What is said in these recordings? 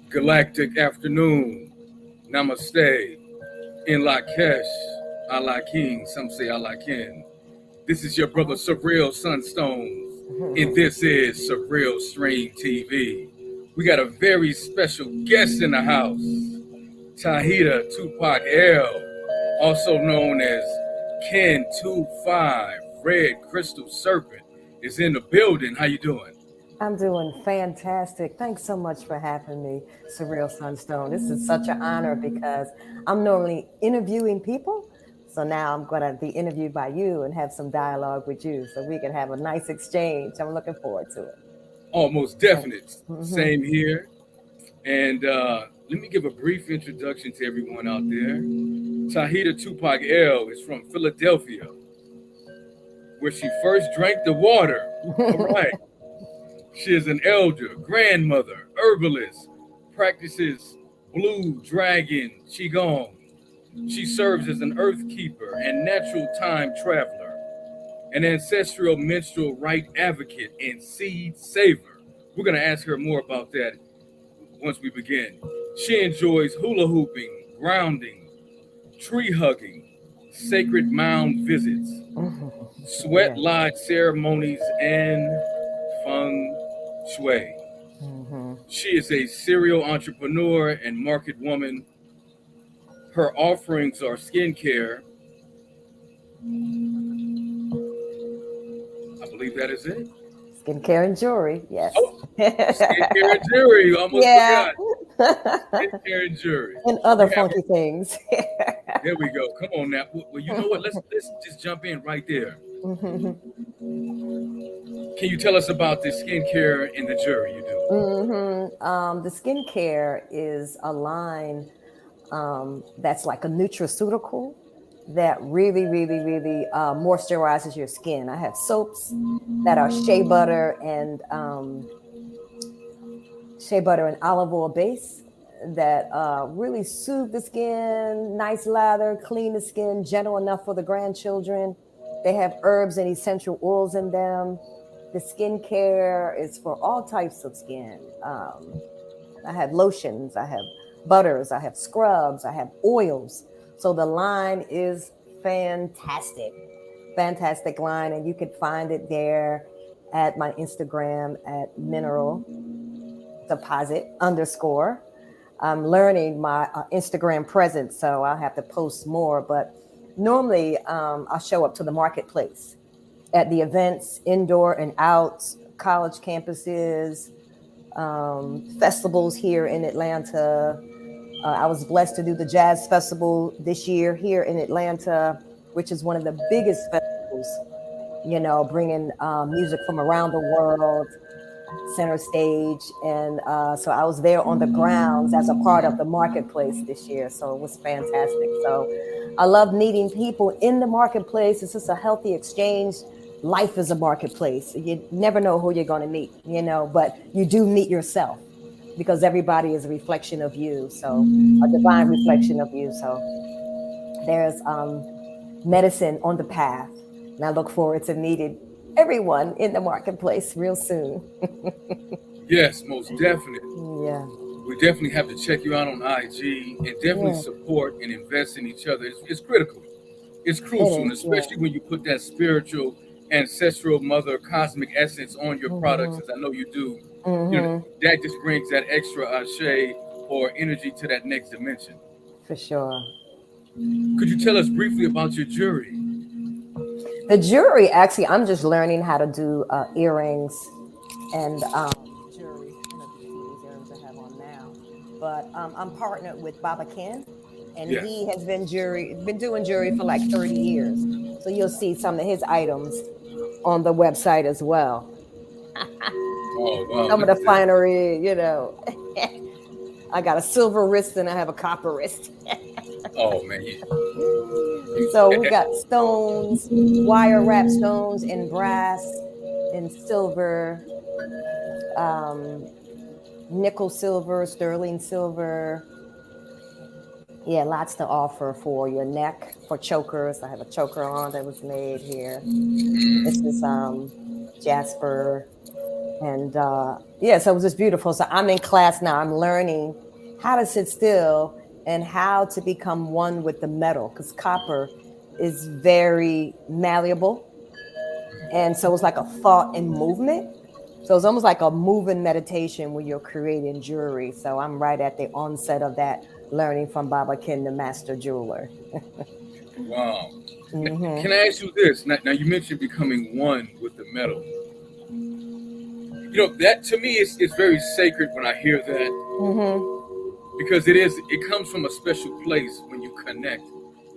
Galactic afternoon. Namaste. In Lakesh, Allah King. Some say Allah Kin. This is your brother Surreal Sunstones, and this is Surreal Stream TV. We got a very special guest in the house, Tahita Tupak L, also known as Ken 25 Red Crystal Serpent, is in the building. How you doing? I'm doing fantastic. Thanks so much for having me, Surreal Sunstone. This is such an honor because I'm normally interviewing people. So now I'm going to be interviewed by you and have some dialogue with you so we can have a nice exchange. I'm looking forward to it. Almost definite. Same here. And let me give a brief introduction to everyone out there. Tahita Tupac L is from Philadelphia, where she first drank the water. All right. She is an elder, grandmother, herbalist, practices blue dragon qigong. She serves as an earth keeper and natural time traveler, an ancestral menstrual right advocate, and seed saver. We're going to ask her more about that once we begin. She enjoys hula hooping, grounding, tree hugging, sacred mound visits, sweat lodge ceremonies, and feng shui. She is a serial entrepreneur and market woman. Her offerings are skincare. I believe that is it. Skincare and jewelry, yes. Oh, skincare and jewelry. You almost forgot. Skincare and jewelry. And other funky things. There we go. Come on now. Well, you know what? Let's just jump in right there. Can you tell us about the skincare and the jewelry you do? The skincare is a line that's like a nutraceutical that really moisturizes your skin. I have soaps that are shea butter and olive oil base that really soothe the skin, nice lather, clean the skin, gentle enough for the grandchildren. They have herbs and essential oils in them. The skincare is for all types of skin. I have lotions, I have butters, I have scrubs, I have oils. So the line is fantastic line. And you can find it there at my Instagram at mineral deposit _. I'm learning my Instagram presence, so I'll have to post more. But normally I'll show up to the marketplace at the events, indoor and out, college campuses, festivals here in Atlanta. I was blessed to do the Jazz Festival this year here in Atlanta, which is one of the biggest festivals, bringing music from around the world, center stage. And so I was there on the grounds as a part of the marketplace this year. So it was fantastic. So I love meeting people in the marketplace. It's just a healthy exchange. Life is a marketplace. You never know who you're going to meet, but you do meet yourself because everybody is a reflection of you. So a divine reflection of you. So there's medicine on the path. And I look forward to meeting everyone in the marketplace real soon. Yes, most definitely. Yeah. We definitely have to check you out on IG and definitely support and invest in each other. It's critical. It's crucial, and especially when you put that spiritual, ancestral, mother, cosmic essence on your products, as I know you do. That just brings that extra ashe or energy to that next dimension. For sure. Could you tell us briefly about your jewelry? The jewelry, actually, I'm just learning how to do earrings and jewelry. I'm going to see these earrings I have on now. But I'm partnered with Baba Ken, and he has been doing jewelry for like 30 years. So you'll see some of his items on the website as well. Oh, wow. Some of the finery, I got a silver wrist and I have a copper wrist. Oh, man. So we got stones, wire wrap stones in brass, in silver, nickel silver, sterling silver. Yeah, lots to offer for your neck, for chokers. I have a choker on that was made here. This is jasper, And yeah, so it was just beautiful. So I'm in class now. I'm learning how to sit still and how to become one with the metal, because copper is very malleable. And so it's like a thought and movement. So it's almost like a moving meditation when you're creating jewelry. So I'm right at the onset of that, learning from Baba Ken, the master jeweler. Wow. Can I ask you this? Now you mentioned becoming one with the metal. That to me is very sacred when I hear that, because it comes from a special place when you connect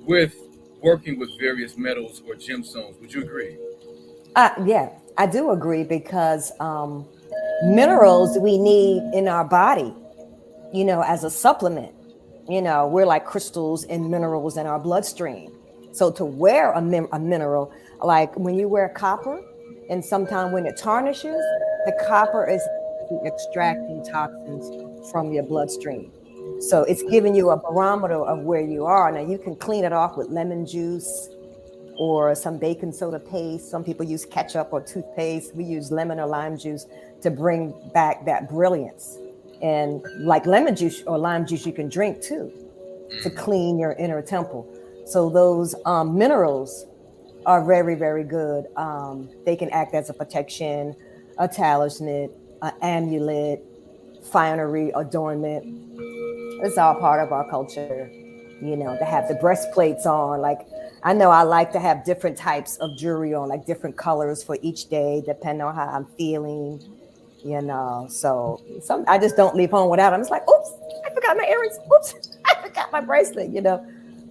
with working with various metals or gemstones. Would you agree? Yeah, I do agree, because minerals we need in our body, as a supplement. We're like crystals and minerals in our bloodstream. So to wear a mineral, like when you wear copper, and sometimes when it tarnishes, the copper is extracting toxins from your bloodstream. So it's giving you a barometer of where you are. Now you can clean it off with lemon juice or some baking soda paste. Some people use ketchup or toothpaste. We use lemon or lime juice to bring back that brilliance. And like lemon juice or lime juice, you can drink too, to clean your inner temple. So those minerals are very, very good. They can act as a protection, a talisman, an amulet, finery, adornment. It's all part of our culture, to have the breastplates on. Like, I know I like to have different types of jewelry on, like different colors for each day, depending on how I'm feeling, So I just don't leave home without them. It's like, oops, I forgot my earrings. Oops, I forgot my bracelet,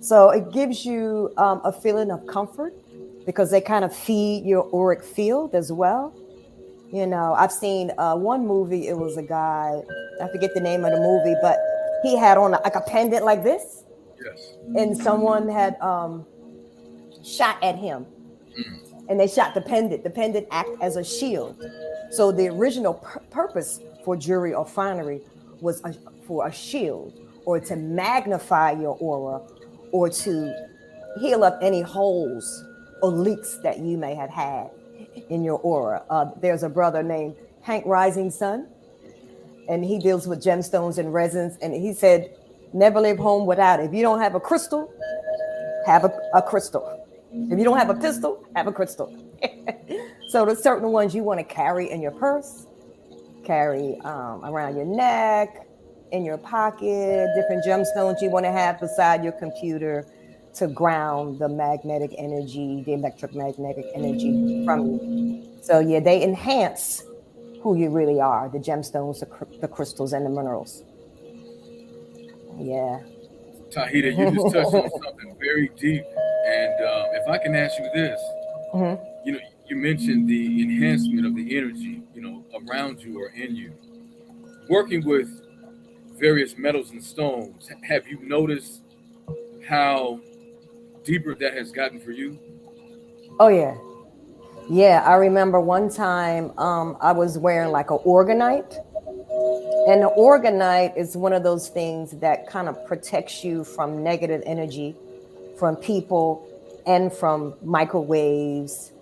So it gives you a feeling of comfort, because they kind of feed your auric field as well. I've seen one movie. It was a guy, I forget the name of the movie, but he had on like a pendant like this. Yes. And someone had shot at him, and they shot the pendant. The pendant acted as a shield. So the original purpose for jewelry or finery was for a shield, or to magnify your aura, or to heal up any holes or leaks that you may have had in your aura. There's a brother named Hank Rising Sun, and he deals with gemstones and resins. And he said, never leave home without it. If you don't have a crystal, have a crystal. If you don't have a pistol, have a crystal. So there's certain ones you want to carry in your purse, carry around your neck, in your pocket, different gemstones you want to have beside your computer to ground the magnetic energy, the electromagnetic energy from you. So yeah, they enhance who you really are, the gemstones, the crystals, and the minerals. Yeah. Tahita, you just touched on something very deep. And if I can ask you this, you mentioned the enhancement of the energy, around you or in you. Working with various metals and stones, have you noticed how deeper that has gotten for you? Oh, yeah. Yeah, I remember one time I was wearing like an organite. And the organite is one of those things that kind of protects you from negative energy, from people, and from microwaves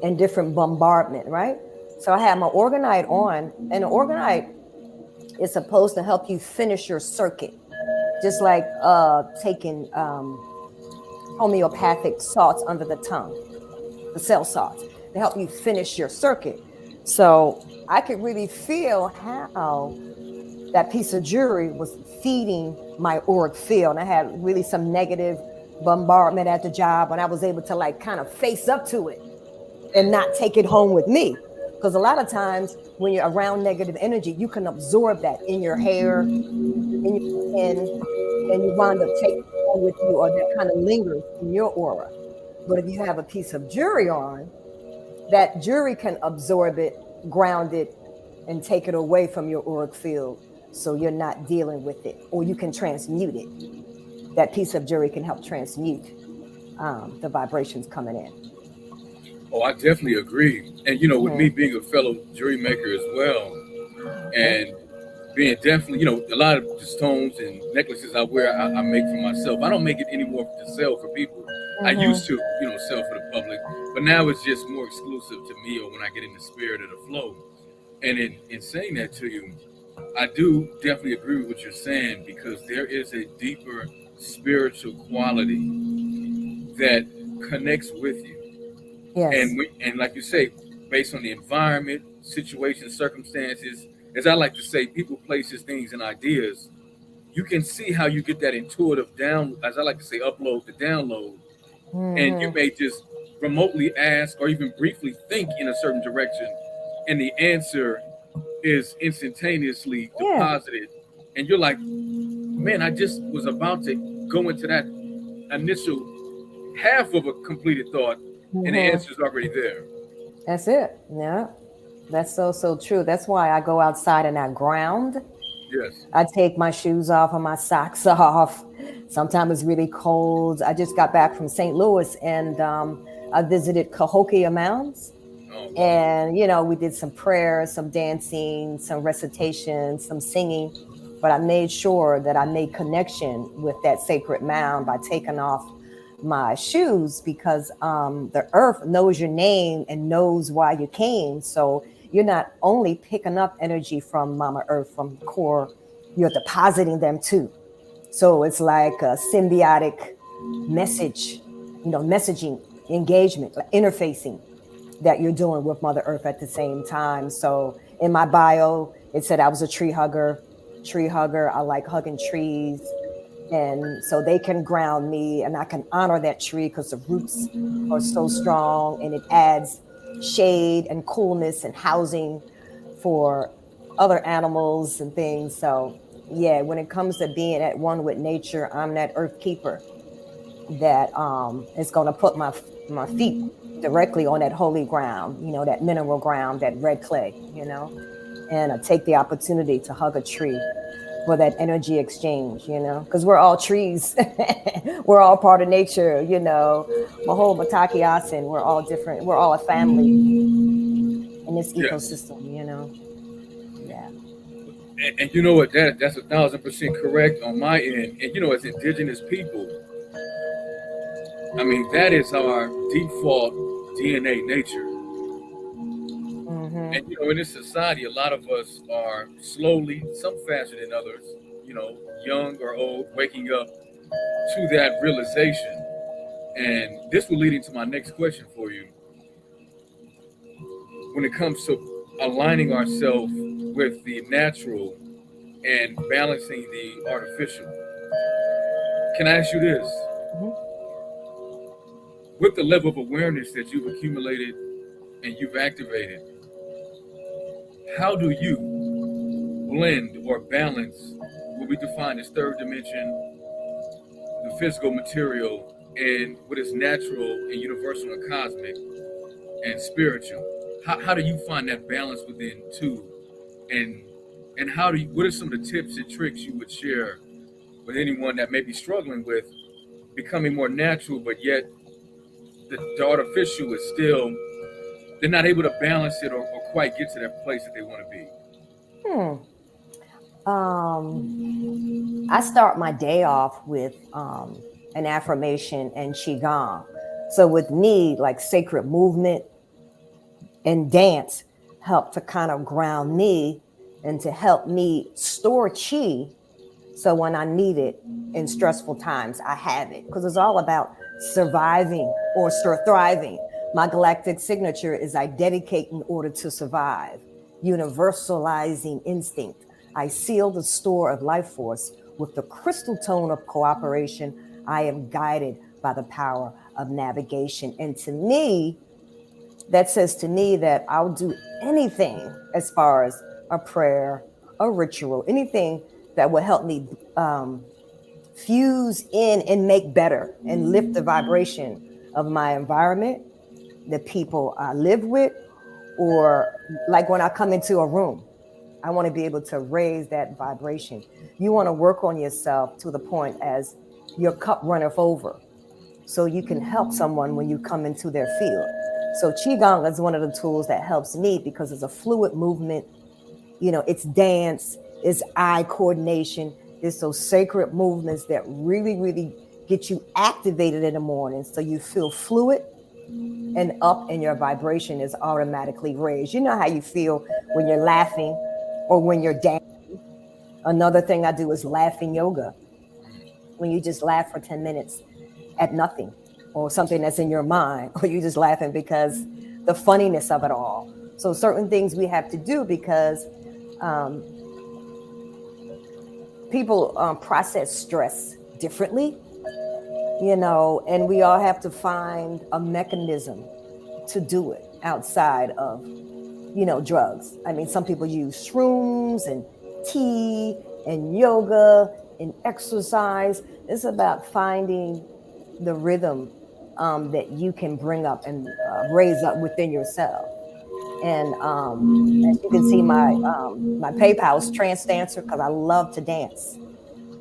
and different bombardment, right? So I had my organite on, and the organite is supposed to help you finish your circuit, just like taking homeopathic salts under the tongue, the cell salts, to help you finish your circuit. So I could really feel how that piece of jewelry was feeding my auric field. And I had really some negative bombardment at the job, and I was able to like kind of face up to it and not take it home with me. Because a lot of times when you're around negative energy, you can absorb that in your hair, in your skin, and you wind up taking it home with you, or that kind of lingers in your aura. But if you have a piece of jewelry on, that jewelry can absorb it, ground it, and take it away from your auric field, so you're not dealing with it, or you can transmute it. That piece of jewelry can help transmute the vibrations coming in. Oh, I definitely agree. And, with me being a fellow jewelry maker as well, and being definitely, a lot of the stones and necklaces I wear, I make for myself. I don't make it anymore to sell for people. I used to, sell for the public, but now it's just more exclusive to me, or when I get in the spirit of the flow. And in saying that to you, I do definitely agree with what you're saying, because there is a deeper spiritual quality that connects with you. Yes. And like you say, based on the environment, situations, circumstances, as I like to say, people, places, things, and ideas, you can see how you get that intuitive down, as I like to say, upload to download. And you Mm-hmm. may just remotely ask or even briefly think in a certain direction, and the answer is instantaneously Yeah. deposited. And you're like, man, I just was about to go into that initial half of a completed thought, and the Mm-hmm. answer's already there. That's it. Yeah. That's so true. That's why I go outside and I ground. Yes. I take my shoes off and my socks off. Sometimes it's really cold. I just got back from St. Louis and I visited Cahokia Mounds. Oh, wow. And, you know, we did some prayers, some dancing, some recitation, some singing. But I made sure that I made connection with that sacred mound by taking off my shoes, because the earth knows your name and knows why you came. So you're not only picking up energy from Mama Earth, from core, you're depositing them too. So it's like a symbiotic message, you know, messaging, engagement, like interfacing that you're doing with Mother Earth at the same time. So in my bio, it said I was a tree hugger. Tree hugger. I like hugging trees. And so they can ground me and I can honor that tree because the roots are so strong and it adds shade and coolness and housing for other animals and things. So yeah, when it comes to being at one with nature, I'm that earth keeper that is going to put my feet directly on that holy ground, you know, that mineral ground, that red clay, you know, and take the opportunity to hug a tree for that energy exchange, you know, because we're all trees. We're all part of nature, you know. Maho Bataki Asin, we're all different. We're all a family in this Yes. ecosystem, you know. Yeah. And you know what? That's 1,000% correct on my end. And you know, as indigenous people, I mean, that is our default DNA nature. Mm-hmm. And you know, in this society, a lot of us are slowly, some faster than others, you know, young or old, waking up to that realization. And this will lead into my next question for you. When it comes to aligning ourselves with the natural and balancing the artificial, can I ask you this? Mm-hmm. With the level of awareness that you've accumulated and you've activated, how do you blend or balance what we define as third dimension, the physical material, and what is natural and universal and cosmic and spiritual? How do you find that balance within two? And how do you, what are some of the tips and tricks you would share with anyone that may be struggling with becoming more natural, but yet the artificial is still, they're not able to balance it or quite get to that place that they want to be? Hmm. Um, I start my day off with an affirmation and qigong. So with me, like sacred movement and dance help to kind of ground me and to help me store chi. So when I need it in stressful times, I have it, because it's all about surviving or thriving. My galactic signature is I dedicate in order to survive, universalizing instinct. I seal the store of life force with the crystal tone of cooperation. I am guided by the power of navigation. And to me, that says to me that I'll do anything as far as a prayer, a ritual, anything that will help me fuse in and make better and lift the vibration of my environment, the people I live with, or like when I come into a room, I want to be able to raise that vibration. You want to work on yourself to the point as your cup runneth over, so you can help someone when you come into their field. So Qigong is one of the tools that helps me because it's a fluid movement. You know, it's dance, it's eye coordination, it's those sacred movements that really, really get you activated in the morning so you feel fluid and up, and your vibration is automatically raised. You know how you feel when you're laughing or when you're dancing. Another thing I do is laughing yoga. When you just laugh for 10 minutes at nothing or something that's in your mind, or you just laughing because the funniness of it all. So certain things we have to do because people process stress differently, you know, and we all have to find a mechanism to do it outside of, you know, drugs. I mean, some people use shrooms and tea and yoga and exercise. It's about finding the rhythm that you can bring up and raise up within yourself. And as you can see, my PayPal is trance dancer because I love to dance.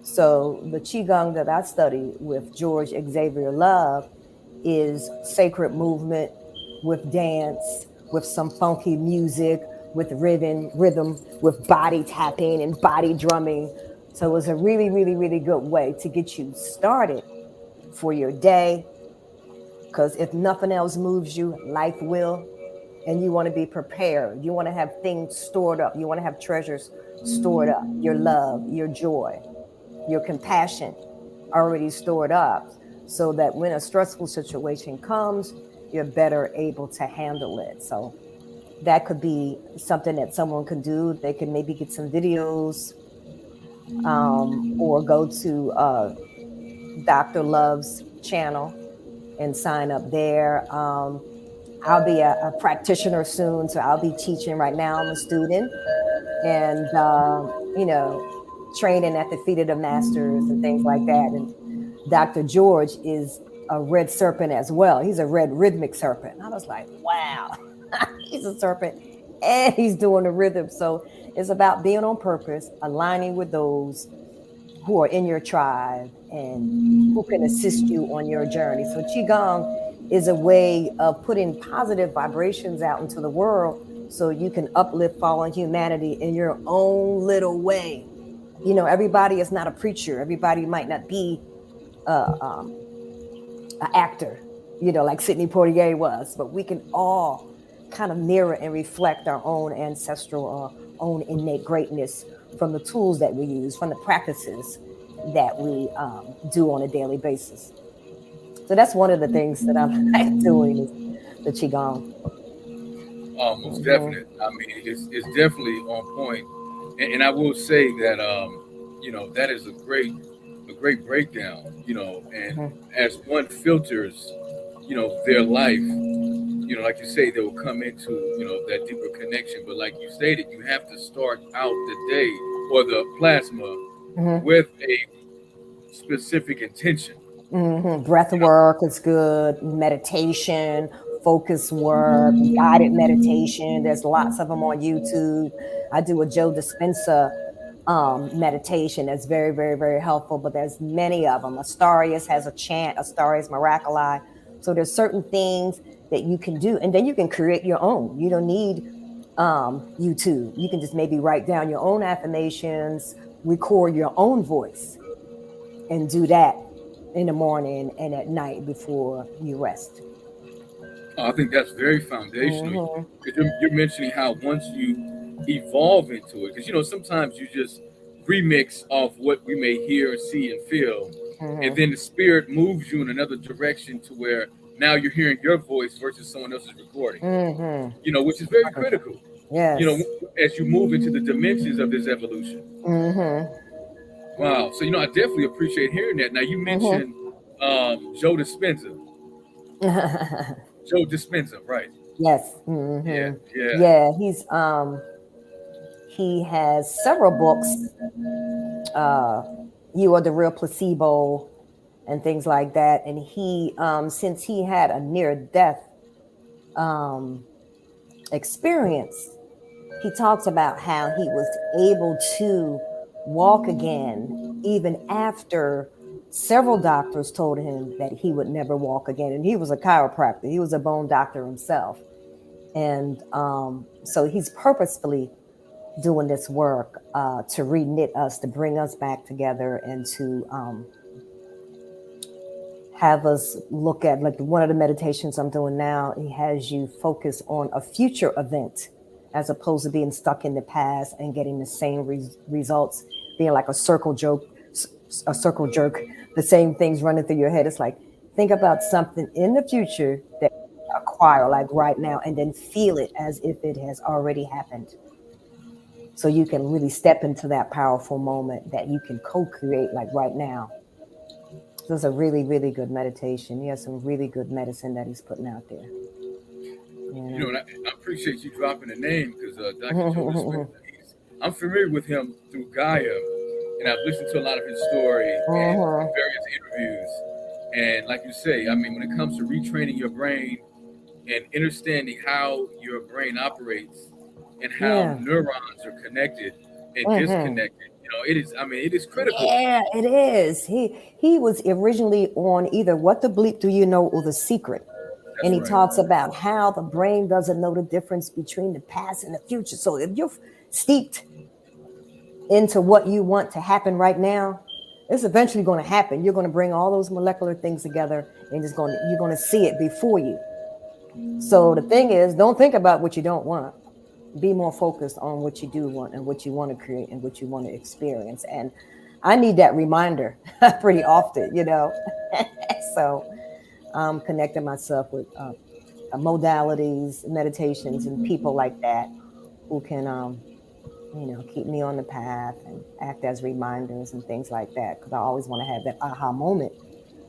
So the Qigong that I study with George Xavier Love is sacred movement with dance, with some funky music, with rhythm, with body tapping and body drumming. So it was a really, really, really good way to get you started for your day. Because if nothing else moves you, life will. And you want to be prepared. You want to have things stored up. You want to have treasures stored up. Your love, your joy, your compassion already stored up, so that when a stressful situation comes, you're better able to handle it. So that could be something that someone could do. They can maybe get some videos or go to Dr. Love's channel and sign up there. I'll be a practitioner soon, so I'll be teaching. Right now I'm a student, and you know, training at the feet of the masters and things like that. And Dr. George is a red serpent as well. He's a red rhythmic serpent. I was like, wow, he's a serpent and he's doing the rhythm. So it's about being on purpose, aligning with those who are in your tribe and who can assist you on your journey. So Qigong is a way of putting positive vibrations out into the world so you can uplift fallen humanity in your own little way. You know, everybody is not a preacher. Everybody might not be an actor, you know, like Sidney Poitier was, but we can all kind of mirror and reflect our own ancestral or own innate greatness from the tools that we use, from the practices that we do on a daily basis. So that's one of the things that I like doing is the Qigong. Most definite. I mean, it's definitely on point. And I will say that you know, that is a great breakdown. You know, and as one filters, you know, their life, you know, like you say, they will come into, you know, that deeper connection. But like you stated, you have to start out the day or the plasma with a specific intention. Breath work is good. Meditation, focus work, guided meditation. There's lots of them on YouTube. I do a Joe Dispenza meditation that's very, very, very helpful, but there's many of them. Astarius has a chant, Astarius Miraculi. So there's certain things that you can do, and then you can create your own. You don't need YouTube. You can just maybe write down your own affirmations, record your own voice, and do that in the morning and at night before you rest. I think that's very foundational. Because you're mentioning how once you evolve into it, because, you know, sometimes you just remix off what we may hear, see, and feel, and then the spirit moves you in another direction to where now you're hearing your voice versus someone else's recording. You know, which is very critical. Yes. You know, as you move into the dimensions of this evolution. Wow. So, you know, I definitely appreciate hearing that. Now, you mentioned Joe Dispenza. Joe Dispenza, right? Yes. Yeah. He's he has several books. You Are the Real Placebo and things like that. And he, since he had a near-death experience, he talks about how he was able to walk again, even after several doctors told him that he would never walk again. And he was a chiropractor. He was a bone doctor himself. And so he's purposefully doing this work to reknit us, to bring us back together, and to have us look at, like one of the meditations I'm doing now, he has you focus on a future event as opposed to being stuck in the past and getting the same results, being like a circle jerk, the same things running through your head. It's like, think about something in the future that you acquire like right now, and then feel it as if it has already happened. So you can really step into that powerful moment that you can co-create like right now. So it's a really, really good meditation. He has some really good medicine that he's putting out there. You know, and I appreciate you dropping the name, because Dr. Joe Dispenza, I'm familiar with him through Gaia, and I've listened to a lot of his story and various interviews. And like you say, I mean, when it comes to retraining your brain and understanding how your brain operates and how neurons are connected and disconnected, you know, it is, I mean, it is critical. Yeah, it is. He was originally on either What the Bleep Do You Know or The Secret. That's and he right. talks about how the brain doesn't know the difference between the past and the future. So if you're steeped into what you want to happen right now, it's eventually going to happen. You're going to bring all those molecular things together, and you're going to see it before you. So the thing is, don't think about what you don't want. Be more focused on what you do want and what you want to create and what you want to experience. And I need that reminder pretty often, you know. So I'm connecting myself with modalities, meditations, and people like that who can, you know, keep me on the path and act as reminders and things like that. Because I always want to have that aha moment,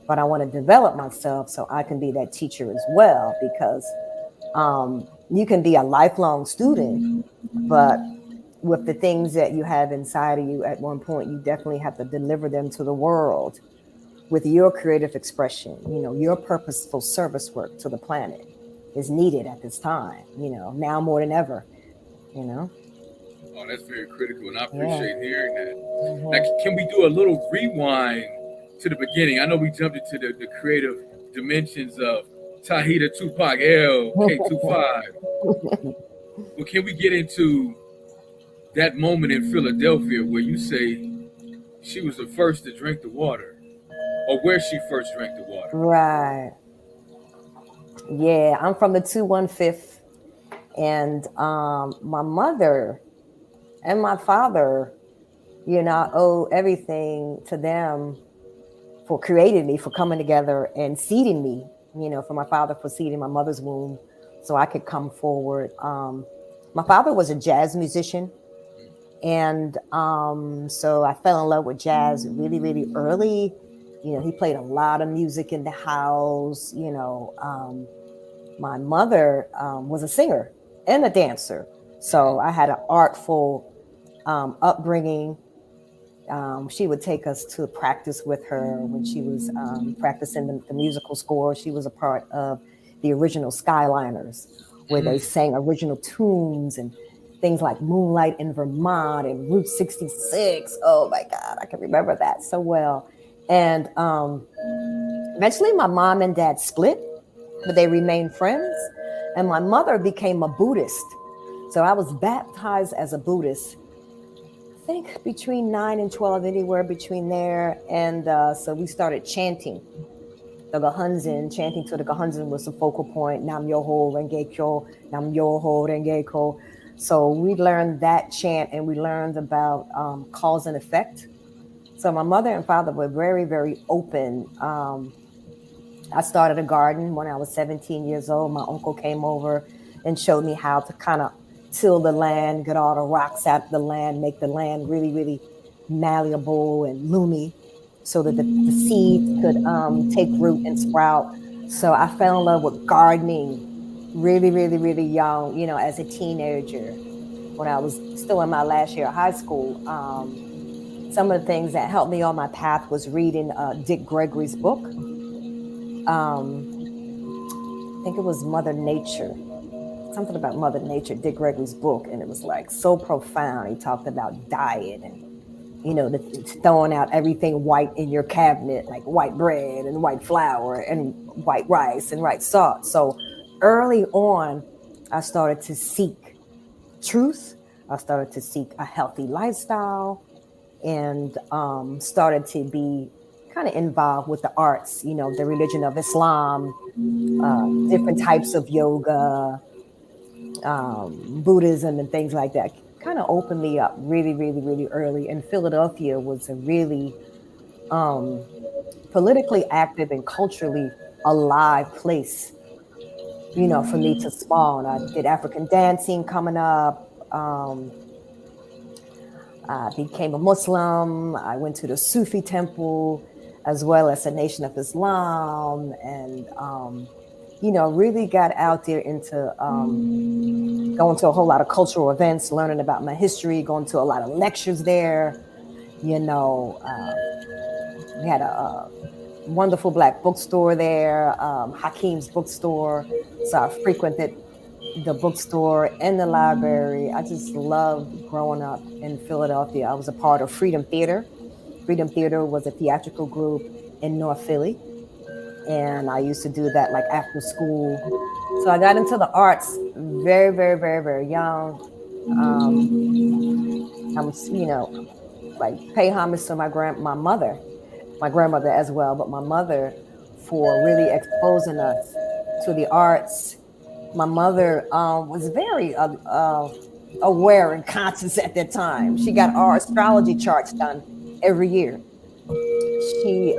but I want to develop myself so I can be that teacher as well. Because you can be a lifelong student, but with the things that you have inside of you at one point, you definitely have to deliver them to the world with your creative expression. You know, your purposeful service work to the planet is needed at this time, you know, now more than ever, you know. Oh, that's very critical, and I appreciate hearing that. Now, can we do a little rewind to the beginning? I know we jumped into the creative dimensions of Tahita, Tupak, L, K25. Well, can we get into that moment in Philadelphia where you say she was the first to drink the water, or where she first drank the water? Right. Yeah, I'm from the 215th, and my mother and my father, you know, I owe everything to them for creating me, for coming together and seeding me, you know, for my father for seeding my mother's womb so I could come forward. My father was a jazz musician. And so I fell in love with jazz really, really early. You know, he played a lot of music in the house. You know, my mother was a singer and a dancer. So I had an artful upbringing. She would take us to practice with her when she was practicing the musical score. She was a part of the original Skyliners, where they sang original tunes and things like Moonlight in Vermont and Route 66. Oh my God, I can remember that so well. And eventually my mom and dad split, but they remained friends. And my mother became a Buddhist. So I was baptized as a Buddhist, I think between 9 and 12, anywhere between there. And so we started chanting the Gohonzon. Chanting to the Gohonzon was the focal point. Nam Yoho Renge Kyo, Nam Yoho Renge Ko. So we learned that chant, and we learned about cause and effect. So my mother and father were very, very open. I started a garden when I was 17 years old. My uncle came over and showed me how to kind of till the land, get all the rocks out of the land, make the land really, really malleable and loomy so that the seeds could take root and sprout. So I fell in love with gardening really, really, really young, you know, as a teenager. When I was still in my last year of high school, some of the things that helped me on my path was reading Dick Gregory's book. I think it was Mother Nature, something about Mother Nature, Dick Gregory's book. And it was like so profound. He talked about diet and, you know, throwing out everything white in your cabinet, like white bread and white flour and white rice and white salt. So early on, I started to seek truth. I started to seek a healthy lifestyle, and started to be kind of involved with the arts, the religion of Islam, different types of yoga, Buddhism and things like that. Kind of opened me up really, really, really early. And Philadelphia was a really politically active and culturally alive place, for me to spawn. I did African dancing coming up. I became a Muslim. I went to the Sufi temple as well as the Nation of Islam, and really got out there into going to a whole lot of cultural events, learning about my history, going to a lot of lectures there. We had a wonderful Black bookstore there, Hakeem's bookstore. So I frequented the bookstore and the library. I just loved growing up in Philadelphia. I was a part of Freedom Theater. Freedom Theater was a theatrical group in North Philly. And I used to do that like after school. So I got into the arts very, very, very, very young. I was, like pay homage to my grandmother as well, but my mother for really exposing us to the arts. My mother was very aware and conscious at that time. She got our astrology charts done every year. She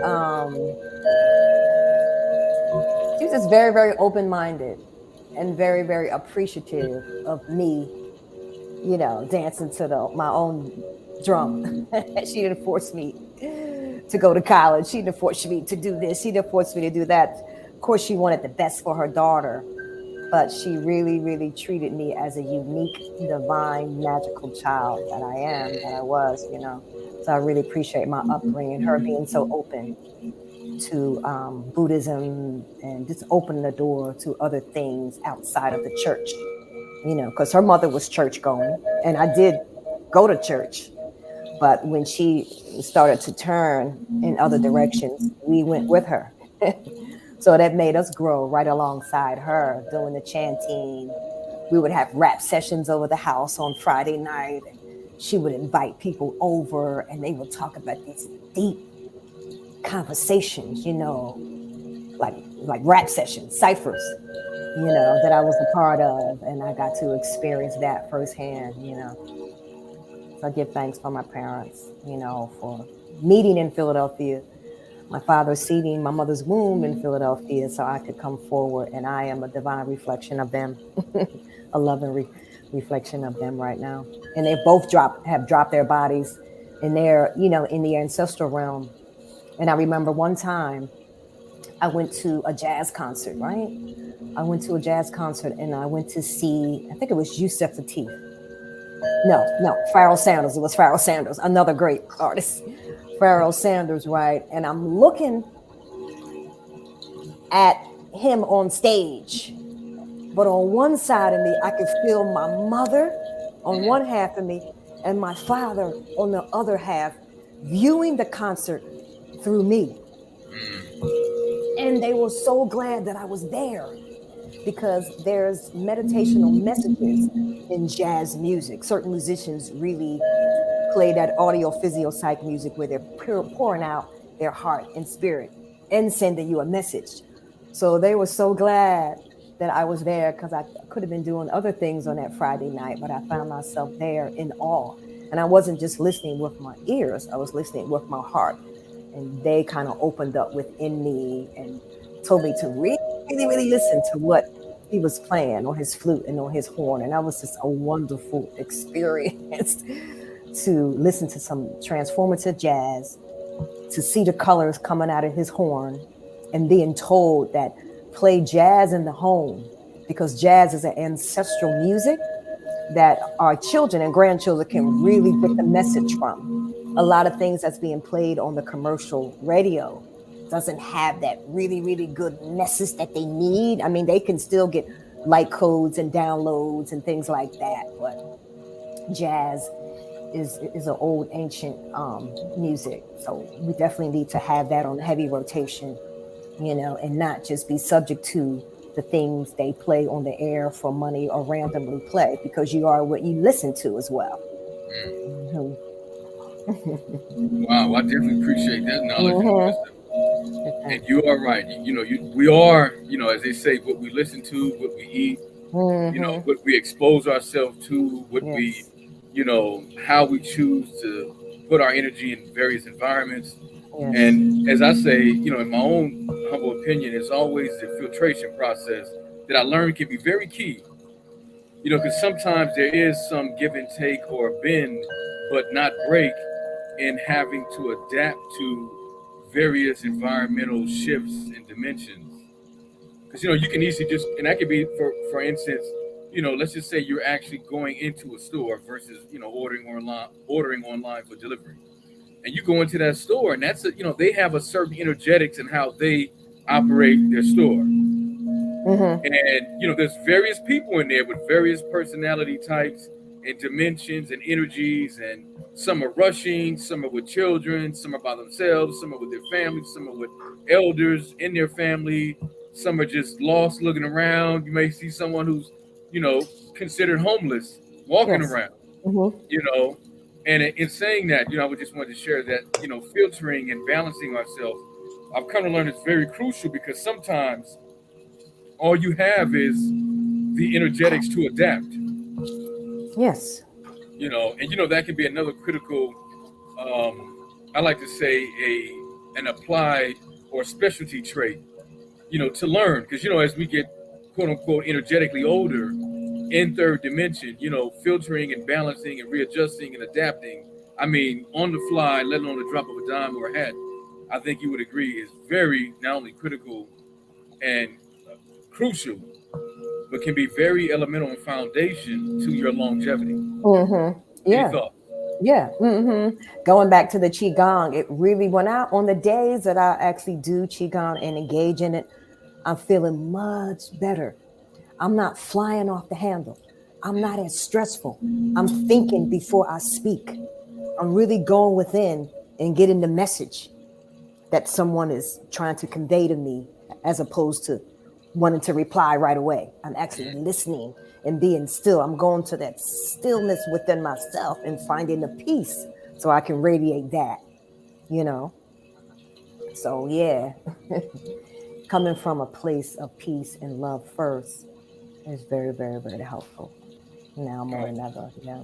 was just very, very open-minded and very, very appreciative of me, dancing to my own drum. She didn't force me to go to college. She didn't force me to do this. She didn't force me to do that. Of course, she wanted the best for her daughter, but she really, really treated me as a unique, divine, magical child that I was. So I really appreciate my upbringing, her being so open to Buddhism and just opening the door to other things outside of the church, because her mother was church going, and I did go to church. But when she started to turn in other directions, we went with her. So that made us grow right alongside her, doing the chanting. We would have rap sessions over the house on Friday night. She would invite people over, and they would talk about these deep conversations, like rap sessions, ciphers, that I was a part of. And I got to experience that firsthand, So I give thanks for my parents, for meeting in Philadelphia, my father seeding my mother's womb in Philadelphia so I could come forward. And I am a divine reflection of them, a loving reflection of them right now. And they both have dropped their bodies in their, in the ancestral realm. And I remember one time I went to a jazz concert, right? I went to a jazz concert and I went to see, I think it was Yusef Lateef. No, Pharoah Sanders. It was Pharoah Sanders, another great artist. Pharoah Sanders, right? And I'm looking at him on stage. But on one side of me, I could feel my mother on one half of me and my father on the other half viewing the concert through me. And they were so glad that I was there, because there's meditational messages in jazz music. Certain musicians really play that audio physio-psych music where they're pouring out their heart and spirit and sending you a message. So they were so glad that I was there, because I could have been doing other things on that Friday night, but I found myself there in awe. And I wasn't just listening with my ears, I was listening with my heart. And they kind of opened up within me and told me to really, really, really listen to what he was playing on his flute and on his horn. And that was just a wonderful experience to listen to some transformative jazz, to see the colors coming out of his horn, and being told that play jazz in the home, because jazz is an ancestral music that our children and grandchildren can really get the message from. A lot of things that's being played on the commercial radio doesn't have that really, really good message that they need. I mean, they can still get light codes and downloads and things like that, but jazz is an old ancient music. So we definitely need to have that on heavy rotation, and not just be subject to the things they play on the air for money or randomly play, because you are what you listen to as well. Mm-hmm. Wow, I definitely appreciate that knowledge and wisdom. Okay. And you are right. We are, as they say, what we listen to, what we eat, what we expose ourselves to, what we, Yes. how we choose to put our energy in various environments. Yes. And as I say, in my own humble opinion, it's always the filtration process that I learned can be very key. Because sometimes there is some give and take or bend, but not break in having to adapt to various environmental shifts and dimensions. Because you can easily just, and that could be for instance, let's just say you're actually going into a store versus ordering online for delivery, and you go into that store, and they have a certain energetics and how they operate their store. And there's various people in there with various personality types and dimensions and energies, and some are rushing, some are with children, some are by themselves, some are with their families, some are with elders in their family, some are just lost looking around. You may see someone who's, considered homeless walking Yes. around, you know. And in saying that, I would just want to share that, filtering and balancing ourselves, I've come to learn it's very crucial, because sometimes all you have is the energetics to adapt, Yes. and that can be another critical, I like to say, an applied or specialty trait, to learn, because as we get quote unquote energetically older in third dimension, filtering and balancing and readjusting and adapting, I mean, on the fly, let alone the drop of a dime or a hat, I think you would agree is very not only critical and crucial, but can be very elemental and foundation to your longevity. Any Yeah. thoughts? Yeah. Going back to the qigong, it really, when I on the days that I actually do qigong and engage in it, I'm feeling much better. I'm not flying off the handle. I'm not as stressful. I'm thinking before I speak. I'm really going within and getting the message that someone is trying to convey to me, as opposed to wanting to reply right away. I'm actually listening and being still. I'm going to that stillness within myself and finding the peace so I can radiate that, you know? So, yeah, coming from a place of peace and love first is very, very, very helpful now more Oh, than ever. Yeah.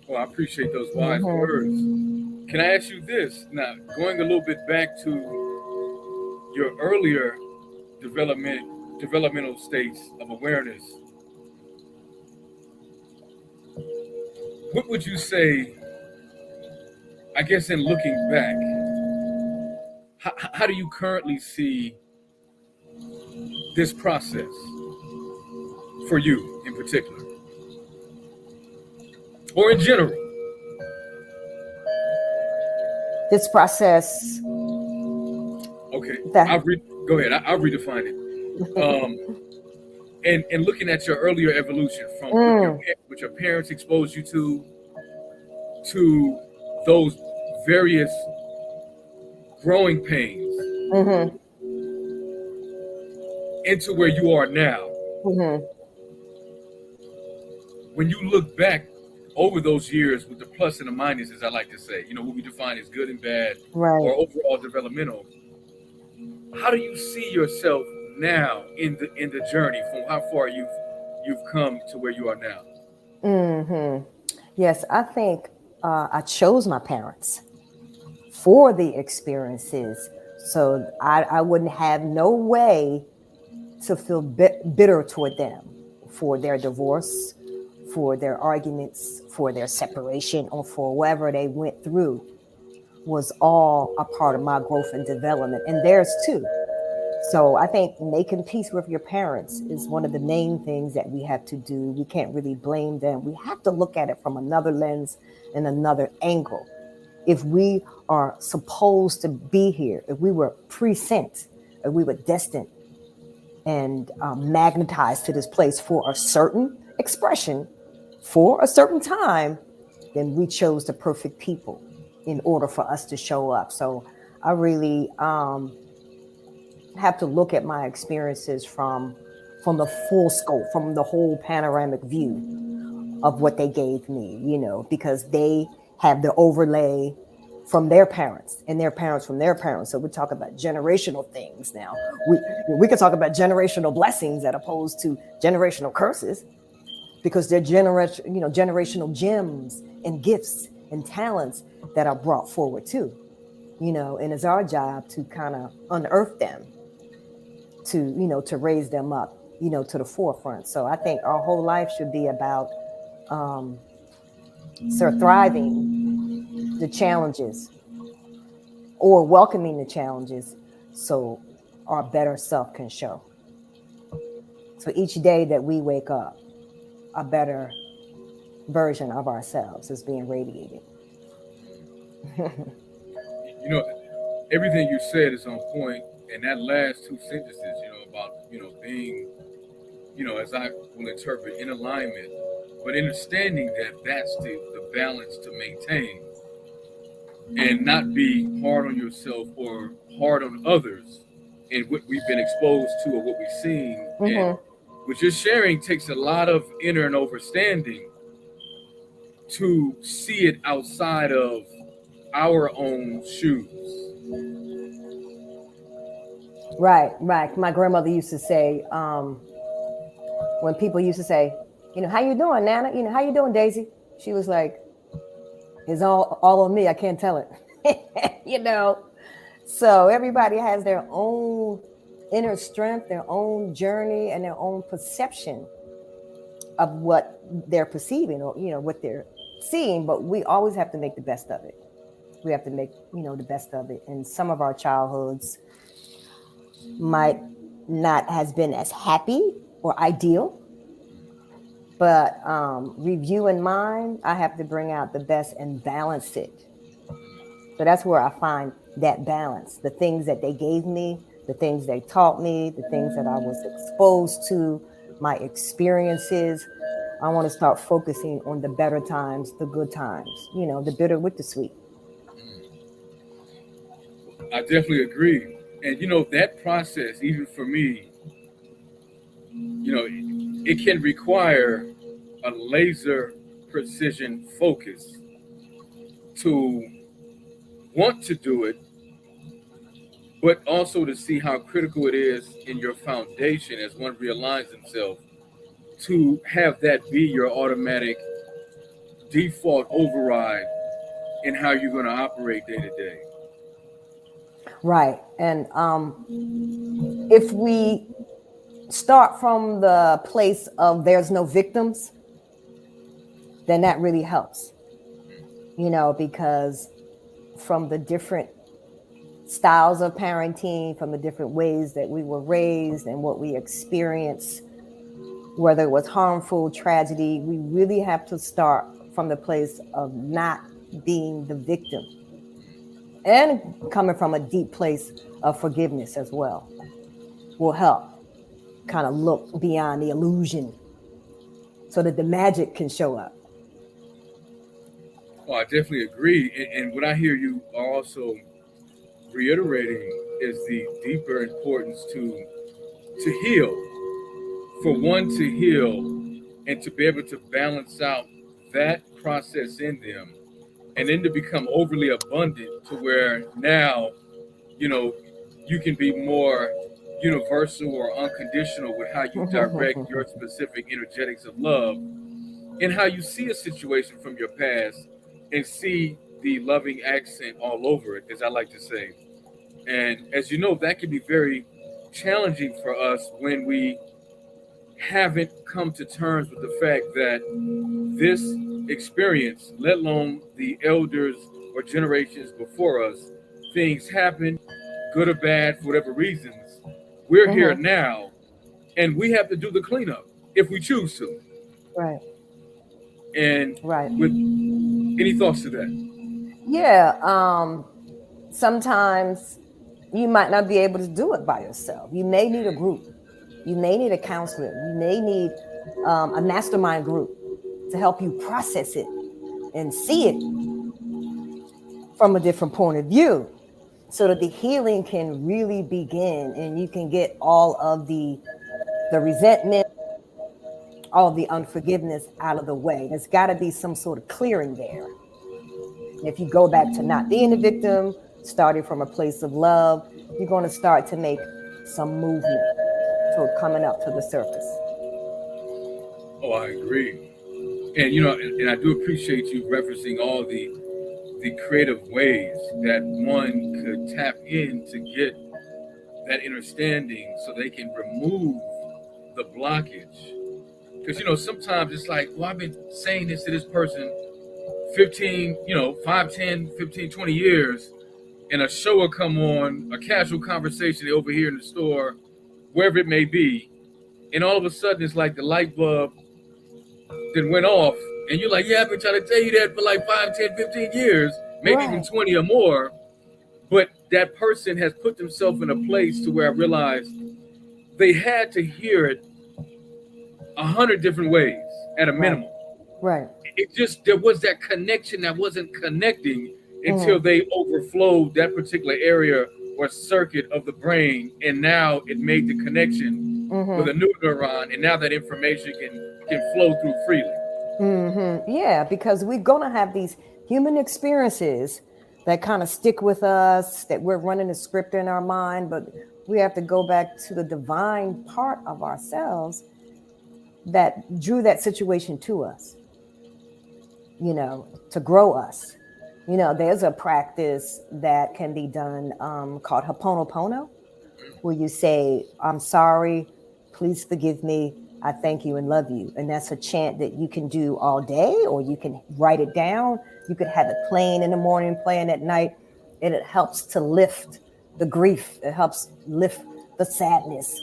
well, I appreciate those wise Mm-hmm. words. Can I ask you this now, going a little bit back to your earlier developmental states of awareness? What would you say, I guess, in looking back, how do you currently see this process for you in particular, or in general? This process Okay, that go ahead. I'll redefine it. And looking at your earlier evolution from what your parents exposed you to those various growing pains mm-hmm, into where you are now. mm-hmm, When you look back over those years with the plus and the minuses, I like to say, what we define as good and bad right. or overall developmental, how do you see yourself now in the journey from how far you've come to where you are now? Mm-hmm. Yes, I think I chose my parents for the experiences. So I wouldn't have no way to feel bitter toward them for their divorce, for their arguments, for their separation, or for whatever they went through was all a part of my growth and development, and theirs too. So I think making peace with your parents is one of the main things that we have to do. We can't really blame them. We have to look at it from another lens and another angle. If we are supposed to be here, if we were present, if we were destined and magnetized to this place for a certain expression, for a certain time, then we chose the perfect people in order for us to show up. So I really have to look at my experiences from the full scope, from the whole panoramic view of what they gave me, because they have the overlay from their parents and their parents from their parents. So we talk about generational things now. We can talk about generational blessings as opposed to generational curses, because they're generational gems and gifts and talents that are brought forward too. And it's our job to kind of unearth them, to raise them up, to the forefront. So I think our whole life should be about thriving the challenges or welcoming the challenges so our better self can show. So each day that we wake up, a better version of ourselves is being radiated. Everything you said is on point, and that last two sentences, about being, as I will interpret, in alignment, but understanding that that's the balance to maintain, and not be hard on yourself or hard on others in what we've been exposed to or what we've seen. Mm-hmm. And what you're sharing takes a lot of inner and understanding to see it outside of our own shoes. Right. My grandmother used to say, when people used to say, how you doing, Nana? How you doing, Daisy? She was like, it's all on me. I can't tell it. So everybody has their own inner strength, their own journey, and their own perception of what they're perceiving or, what they're seeing. But we always have to make the best of it. We have to make, the best of it. And some of our childhoods might not has been as happy or ideal, but reviewing mine, I have to bring out the best and balance it. So that's where I find that balance. The things that they gave me, the things they taught me, the things that I was exposed to, my experiences. I want to start focusing on the better times, the good times, the bitter with the sweet. I definitely agree. And, that process, even for me, it can require a laser precision focus to want to do it, but also to see how critical it is in your foundation as one realigns himself to have that be your automatic default override in how you're going to operate day to day. Right. And if we start from the place of there's no victims, then that really helps, because from the different styles of parenting, from the different ways that we were raised and what we experienced, whether it was harmful, tragedy, we really have to start from the place of not being the victim and coming from a deep place of forgiveness as well will help kind of look beyond the illusion so that the magic can show up. Oh, I definitely agree. And what I hear you also reiterating is the deeper importance to heal, for one to heal and to be able to balance out that process in them, and then to become overly abundant to where now, you can be more universal or unconditional with how you direct your specific energetics of love and how you see a situation from your past and see the loving accent all over it, as I like to say. And as you know, that can be very challenging for us when we haven't come to terms with the fact that this experience, let alone the elders or generations before us, things happen, good or bad, for whatever reasons. We're here now, and we have to do the cleanup if we choose to. Right. And with any thoughts to that? Yeah. Sometimes you might not be able to do it by yourself. You may need a group. You may need a counselor. You may need a mastermind group to help you process it and see it from a different point of view so that the healing can really begin and you can get all of the resentment, all of the unforgiveness out of the way. There's got to be some sort of clearing there. If you go back to not being a victim, starting from a place of love, you're going to start to make some movement toward coming up to the surface. Oh, I agree. And and I do appreciate you referencing all the creative ways that one could tap in to get that understanding so they can remove the blockage. Because sometimes it's like, well, I've been saying this to this person 15, 5, 10, 15, 20 years, and a show will come on, a casual conversation they overhear in the store, wherever it may be, and all of a sudden it's like the light bulb then went off, and you're like, yeah, I've been trying to tell you that for like 5, 10, 15 years, maybe even 20 or more, but that person has put themselves in a place to where I realized they had to hear it 100 different ways at a minimum. Right. It just, there was that connection that wasn't connecting until they overflowed that particular area or circuit of the brain, and now it made the connection with a new neuron, and now that information can flow through freely. Yeah, because we're going to have these human experiences that kind of stick with us, that we're running a script in our mind, but we have to go back to the divine part of ourselves that drew that situation to us, to grow us. There's a practice that can be done called Ho'oponopono, where you say, I'm sorry, please forgive me, I thank you and love you. And that's a chant that you can do all day, or you can write it down. You could have it playing in the morning, playing at night, and it helps to lift the grief. It helps lift the sadness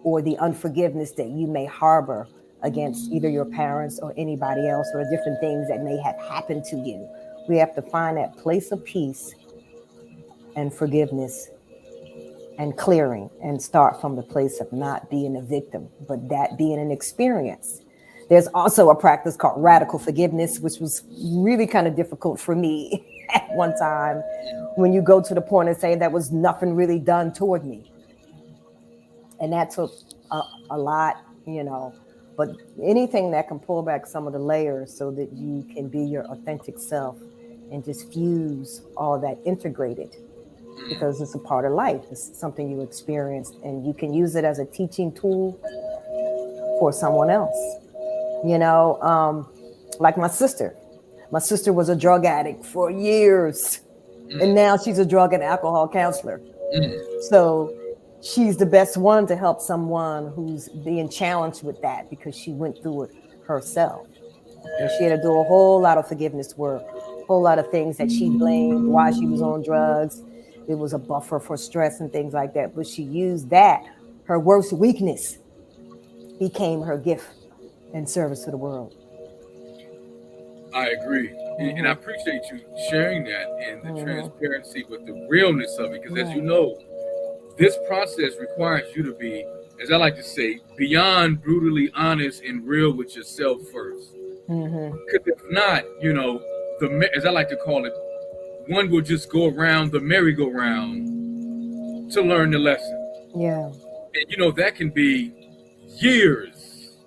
or the unforgiveness that you may harbor against either your parents or anybody else, or different things that may have happened to you. We have to find that place of peace and forgiveness and clearing, and start from the place of not being a victim, but that being an experience. There's also a practice called radical forgiveness, which was really kind of difficult for me at one time, when you go to the point and say there was nothing really done toward me. And that took a lot, but anything that can pull back some of the layers so that you can be your authentic self and just fuse all that integrated, because it's a part of life. It's something you experienced, and you can use it as a teaching tool for someone else. Like my sister. My sister was a drug addict for years, and now she's a drug and alcohol counselor. So she's the best one to help someone who's being challenged with that, because she went through it herself. And she had to do a whole lot of forgiveness work, a whole lot of things that she blamed why she was on drugs. It was a buffer for stress and things like that. But she used that. Her worst weakness became her gift and service to the world. I agree. And I appreciate you sharing that, and the transparency with the realness of it. Because as you know, this process requires you to be, as I like to say, beyond brutally honest and real with yourself first. Because if not, as I like to call it, one will just go around the merry-go-round to learn the lesson. Yeah. And that can be years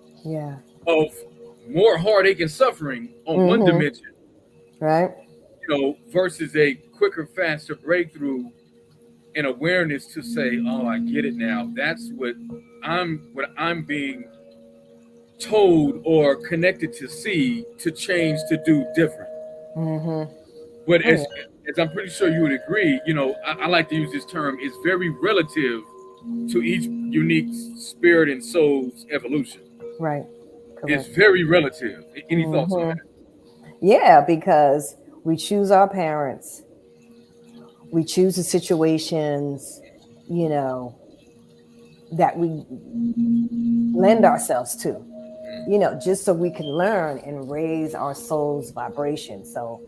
of more heartache and suffering on one dimension. Right. Versus a quicker, faster breakthrough and awareness to say, oh, I get it now. That's what I'm being told or connected to see, to change, to do different. But as I'm pretty sure you would agree, I like to use this term, it's very relative to each unique spirit and soul's evolution. Right. Correct. It's very relative. Any thoughts on that? Yeah, because we choose our parents. We choose the situations, that we lend ourselves to, just so we can learn and raise our soul's vibration. So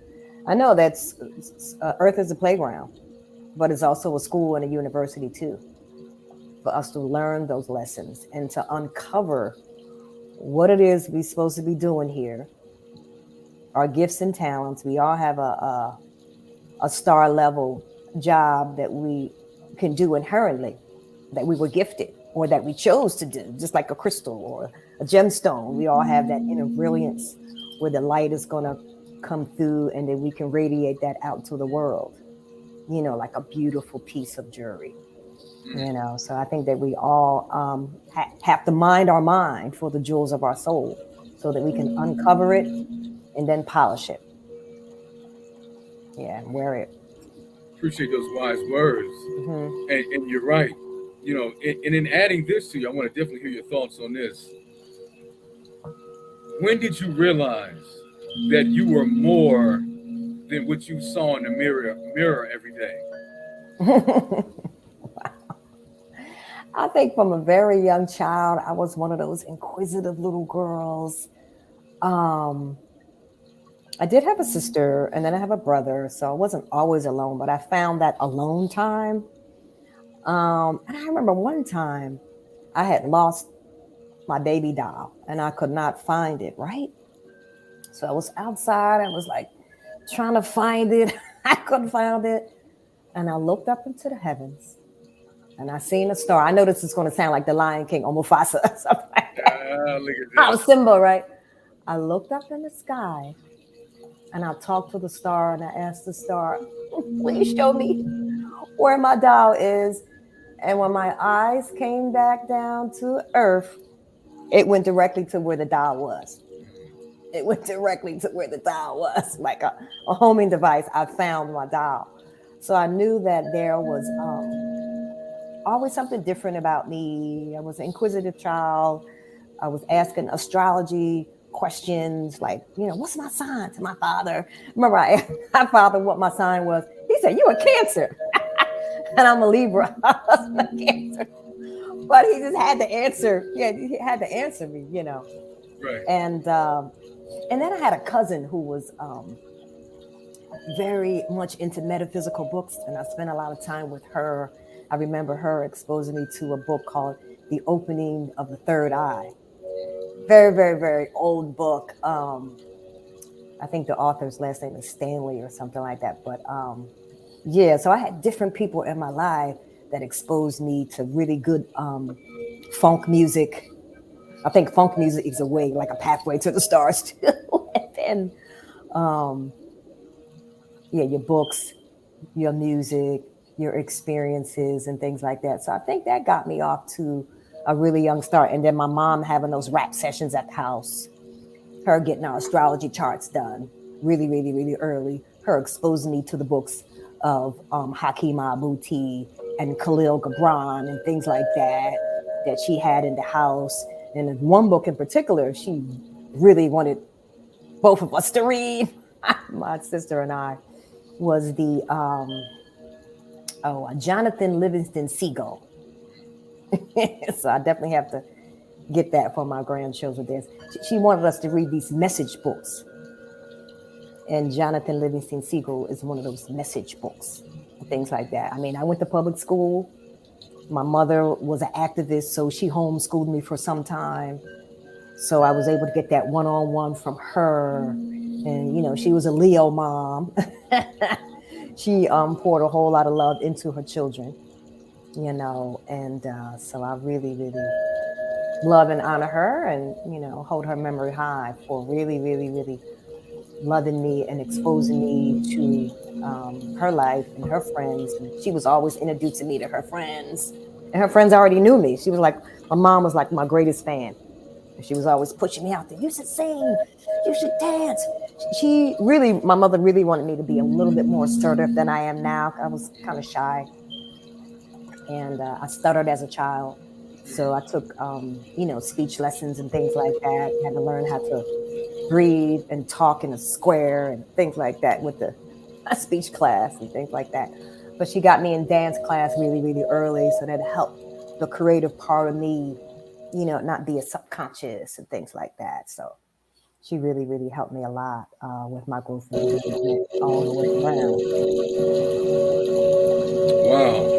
I know that's Earth is a playground, but it's also a school and a university too, for us to learn those lessons and to uncover what it is we're supposed to be doing here, our gifts and talents. We all have a star level job that we can do inherently, that we were gifted or that we chose to do, just like a crystal or a gemstone. We all have that inner brilliance where the light is going to come through, and then we can radiate that out to the world, like a beautiful piece of jewelry. So I think that we all have to mind our mind for the jewels of our soul so that we can uncover it and then polish it. Yeah, and wear it. Appreciate those wise words. And you're right. And in adding this to you, I want to definitely hear your thoughts on this. When did you realize that you were more than what you saw in the mirror every day? I think from a very young child, I was one of those inquisitive little girls. I did have a sister, and then I have a brother, so I wasn't always alone, but I found that alone time. And I remember one time I had lost my baby doll, and I could not find it, right? So I was outside, I was like trying to find it. I couldn't find it. And I looked up into the heavens, and I seen a star. I know this is going to sound like the Lion King or Mufasa or something like that. Look at that. I'm Simba, right? I looked up in the sky, and I talked to the star, and I asked the star, please show me where my doll is. And when my eyes came back down to earth, it went directly to where the doll was. It went directly to where the dial was, like a homing device. I found my dial. So I knew that there was always something different about me. I was an inquisitive child. I was asking astrology questions like, what's my sign to my father? Remember, I asked my father what my sign was. He said, you're a Cancer. And I'm a Libra. I wasn't a Cancer. But he just had to answer. Yeah, he had to answer me, Right. And then I had a cousin who was very much into metaphysical books, and I spent a lot of time with her. I remember her exposing me to a book called The Opening of the Third Eye. Very, very, very old book. I think the author's last name is Stanley or something like that. But so I had different people in my life that exposed me to really good funk music. I think funk music is a way, like a pathway to the stars too. And then, your books, your music, your experiences and things like that. So I think that got me off to a really young start. And then my mom having those rap sessions at the house, her getting our astrology charts done really, really, really early, her exposing me to the books of Hakeem Abuti and Khalil Gibran and things like that she had in the house. And in one book in particular, she really wanted both of us to read, my sister and I, was the Jonathan Livingston Seagull. So I definitely have to get that for my grandchildren. She wanted us to read these message books. And Jonathan Livingston Seagull is one of those message books, things like that. I mean, I went to public school. My mother was an activist, so she homeschooled me for some time. So I was able to get that one-on-one from her. And, she was a Leo mom. She poured a whole lot of love into her children, and so I really, really love and honor her and, hold her memory high for really, really, really loving me and exposing me to her life and her friends. And she was always introducing me to her friends, and her friends already knew me. She was like, my mom was like my greatest fan. And she was always pushing me out there. You should sing, you should dance. My mother really wanted me to be a little bit more assertive than I am now. I was kind of shy. And I stuttered as a child. So I took, speech lessons and things like that. I had to learn how to breathe and talk in a square and things like that with the speech class and things like that. But she got me in dance class really, really early. So that helped the creative part of me, not be a subconscious and things like that. So she really, really helped me a lot with my growth and movement all the way around. Wow.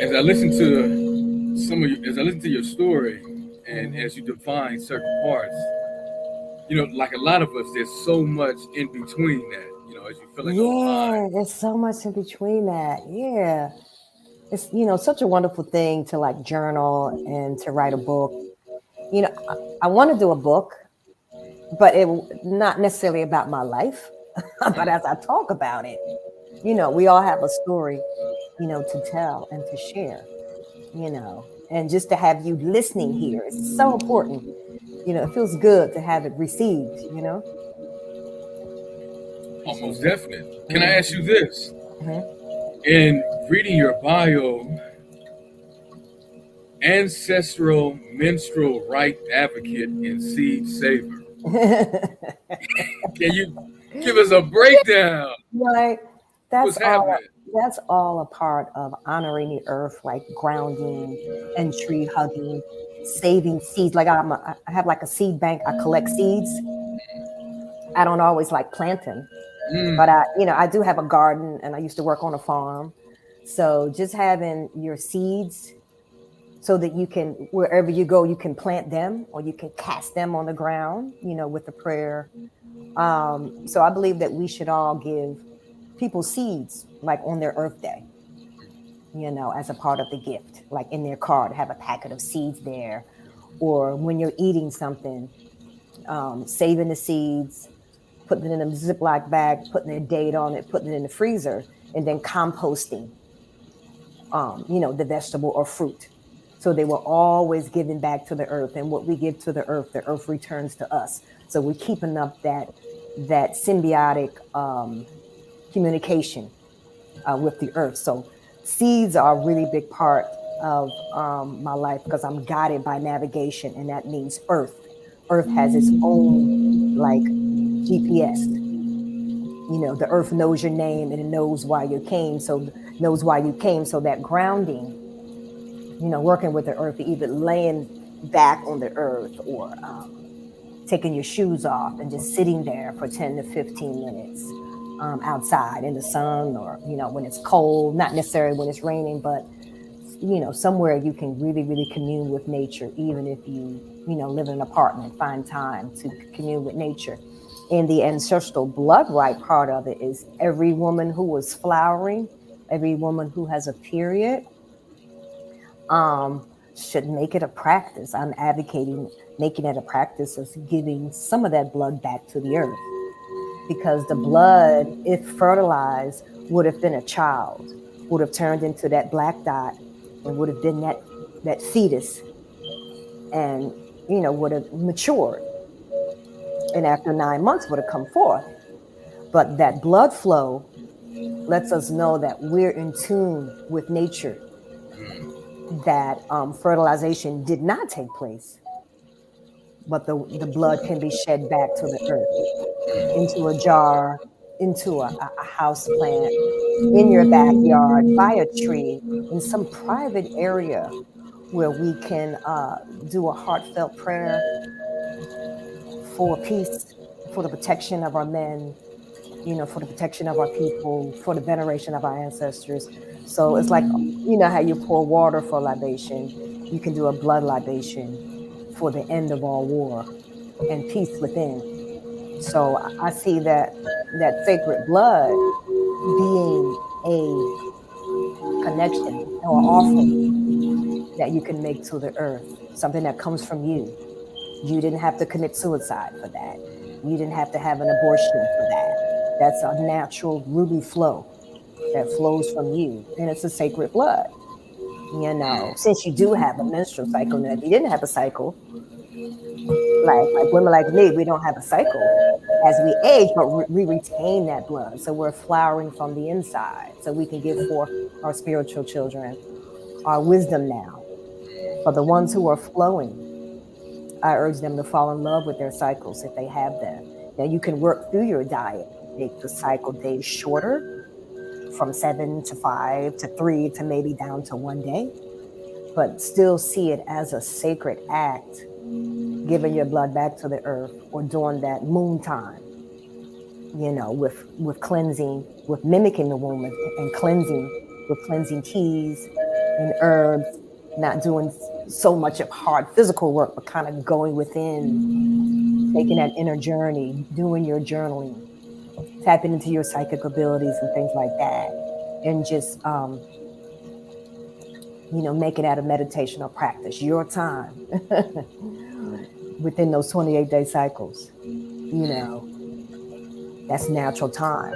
As I listen to your story, and as you define certain parts, like a lot of us, there's so much in between that. As you feel like there's so much in between that. Yeah, it's such a wonderful thing to like journal and to write a book. I want to do a book, but it not necessarily about my life, but as I talk about it, we all have a story, to tell and to share, and just to have you listening here is so important. It feels good to have it received. Almost definite. Can I ask you this? Mhm. In reading your bio, ancestral menstrual right advocate and seed saver. Can you give us a breakdown? Right. That's What's all. happening? That's all a part of honoring the earth, like grounding and tree hugging, saving seeds. Like I have like a seed bank. I collect seeds. I don't always like planting, but Mm, I do have a garden, and I used to work on a farm. So just having your seeds, so that you can, wherever you go, you can plant them or you can cast them on the ground, with a prayer. So I believe that we should all give people seeds, like on their Earth Day, as a part of the gift, like in their card, have a packet of seeds there. Or when you're eating something, saving the seeds, putting it in a Ziploc bag, putting a date on it, putting it in the freezer, and then composting, the vegetable or fruit. So they were always giving back to the earth, and what we give to the earth returns to us. So we're keeping up that symbiotic communication with the earth. So seeds are a really big part of my life, because I'm guided by navigation, and that means earth. Earth has its own, like, GPS. The earth knows your name, and it knows why you came. So knows why you came. So that grounding, working with the earth, either laying back on the earth, or taking your shoes off and just sitting there for 10 to 15 minutes outside in the sun, or, when it's cold, not necessarily when it's raining, but, somewhere you can really, really commune with nature, even if you live in an apartment, find time to commune with nature. And the ancestral blood right part of it is every woman who is flowering, every woman who has a period, should make it a practice. I'm advocating making it a practice of giving some of that blood back to the earth, because the blood, if fertilized, would have been a child, would have turned into that black dot, and would have been that fetus, and would have matured, and after 9 months would have come forth. But that blood flow lets us know that we're in tune with nature, that fertilization did not take place, but the blood can be shed back to the earth, into a jar, into a house plant, in your backyard, by a tree, in some private area where we can do a heartfelt prayer for peace, for the protection of our men, for the protection of our people, for the veneration of our ancestors. So it's like, how you pour water for libation, you can do a blood libation for the end of all war and peace within. So I see that sacred blood being a connection or offering that you can make to the earth, something that comes from you. You didn't have to commit suicide for that. You didn't have to have an abortion for that. That's a natural ruby flow that flows from you, and it's a sacred blood. Since you do have a menstrual cycle, now if you didn't have a cycle, like women like me, we don't have a cycle as we age, but we retain that blood. So we're flowering from the inside, so we can give forth our spiritual children our wisdom now. For the ones who are flowing, I urge them to fall in love with their cycles if they have them. Now you can work through your diet, make the cycle days shorter, from 7 to 5 to 3 to maybe down to 1 day, but still see it as a sacred act, giving your blood back to the earth, or during that moon time, with cleansing, with mimicking the womb, and cleansing with cleansing teas and herbs, not doing so much of hard physical work, but kind of going within, taking that inner journey, doing your journaling, tapping into your psychic abilities and things like that, and just make it out of meditation or practice your time within those 28-day cycles. that's natural time.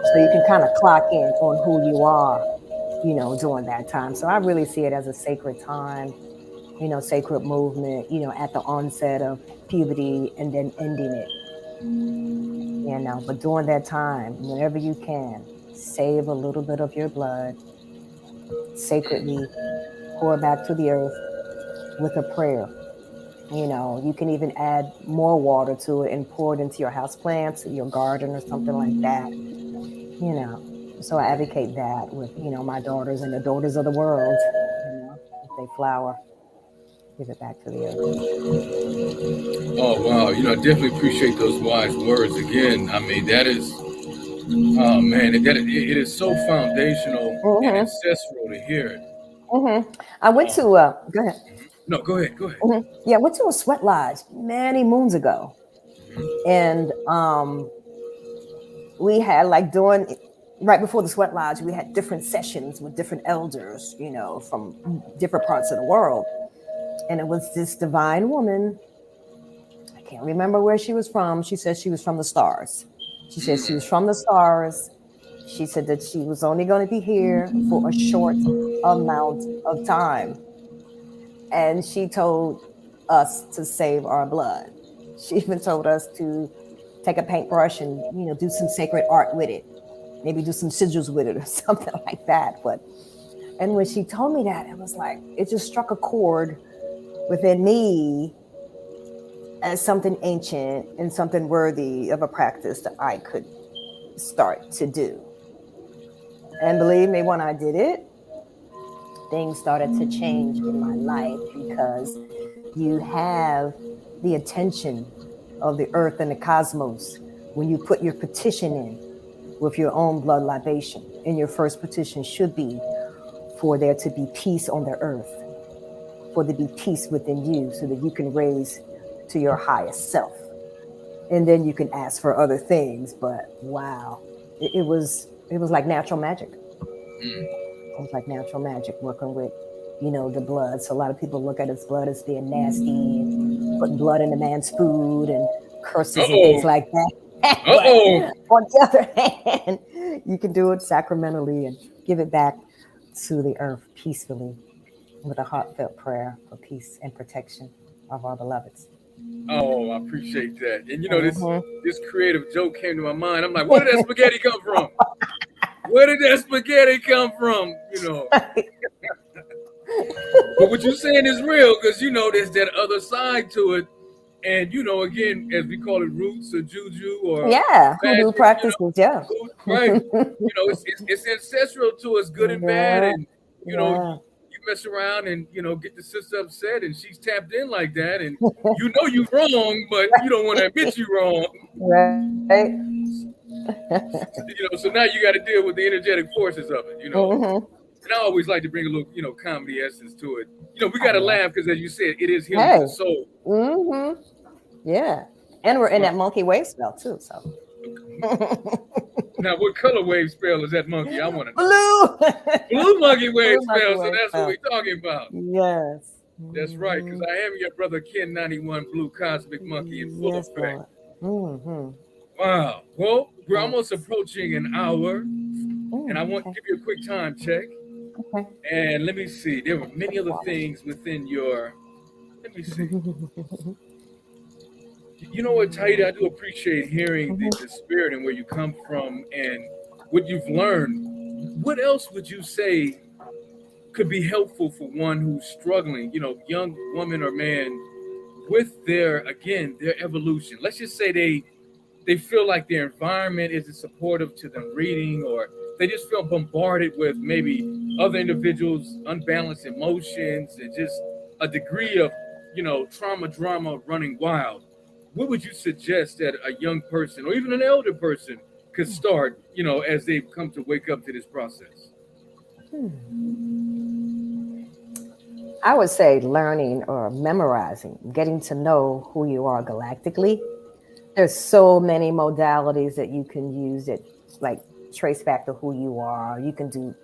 So you can kind of clock in on who you are, during that time. So I really see it as a sacred time, sacred movement, at the onset of puberty and then ending it, but during that time, whenever you can, save a little bit of your blood, sacredly pour back to the earth with a prayer. You can even add more water to it and pour it into your house plants, your garden, or something like that. So I advocate that with my daughters and the daughters of the world. If they flower, give it back to the earth. Oh wow, I definitely appreciate those wise words. Again, I mean that is, oh man, it is so foundational and ancestral to hear it. I went to go ahead. No, go ahead. Yeah, I went to a sweat lodge many moons ago, and we had right before the sweat lodge, we had different sessions with different elders, from different parts of the world. And it was this divine woman. I can't remember where she was from. She said she was from the stars. She said she was from the stars. She said that she was only going to be here for a short amount of time. And she told us to save our blood. She even told us to take a paintbrush and, do some sacred art with it. Maybe do some sigils with it or something like that. And when she told me that, it was like, it just struck a chord within me as something ancient and something worthy of a practice that I could start to do. And believe me, when I did it, things started to change in my life, because you have the attention of the earth and the cosmos when you put your petition in with your own blood libation. And your first petition should be for there to be peace on the earth, for there to be peace within you, so that you can raise to your highest self. And then you can ask for other things. But wow, it was like natural magic. It was like natural magic working with, the blood. So a lot of people look at his blood as being nasty and putting blood in a man's food and curses and things like that. But on the other hand, you can do it sacramentally and give it back to the earth peacefully with a heartfelt prayer for peace and protection of our beloveds. Oh, I appreciate that. And this creative joke came to my mind. I'm like, where did that spaghetti come from? Where did that spaghetti come from? But what you're saying is real, because there's that other side to it. And again, as we call it, roots or juju or hoodoo practices, right? It's ancestral to us, good and bad, and you mess around and get the sister upset, and she's tapped in like that, and you're wrong, but you don't want to admit you're wrong, right? So now you got to deal with the energetic forces of it, And I always like to bring a little, comedy essence to it. We got to laugh because, as you said, it is healing the soul. Yeah, and we're in that monkey wave spell too. So now, what color wave spell is that monkey? I want to know. Blue monkey wave spell. So that's what we're talking about. Yes, that's right. Because I am your brother Ken 91 Blue Cosmic Monkey in full effect. Wow. Well, we're almost approaching an hour, and I want to give you a quick time check. Okay. And let me see. There were many other things within your. Let me see. You know what, Taida? I do appreciate hearing the spirit and where you come from and what you've learned. What else would you say could be helpful for one who's struggling, young woman or man, with their evolution? Let's just say they feel like their environment isn't supportive to them reading, or they just feel bombarded with maybe other individuals' unbalanced emotions and just a degree of, trauma drama running wild. What would you suggest that a young person or even an elder person could start, as they've come to wake up to this process? I would say learning or memorizing, getting to know who you are galactically. There's so many modalities that you can use that trace back to who you are. You can do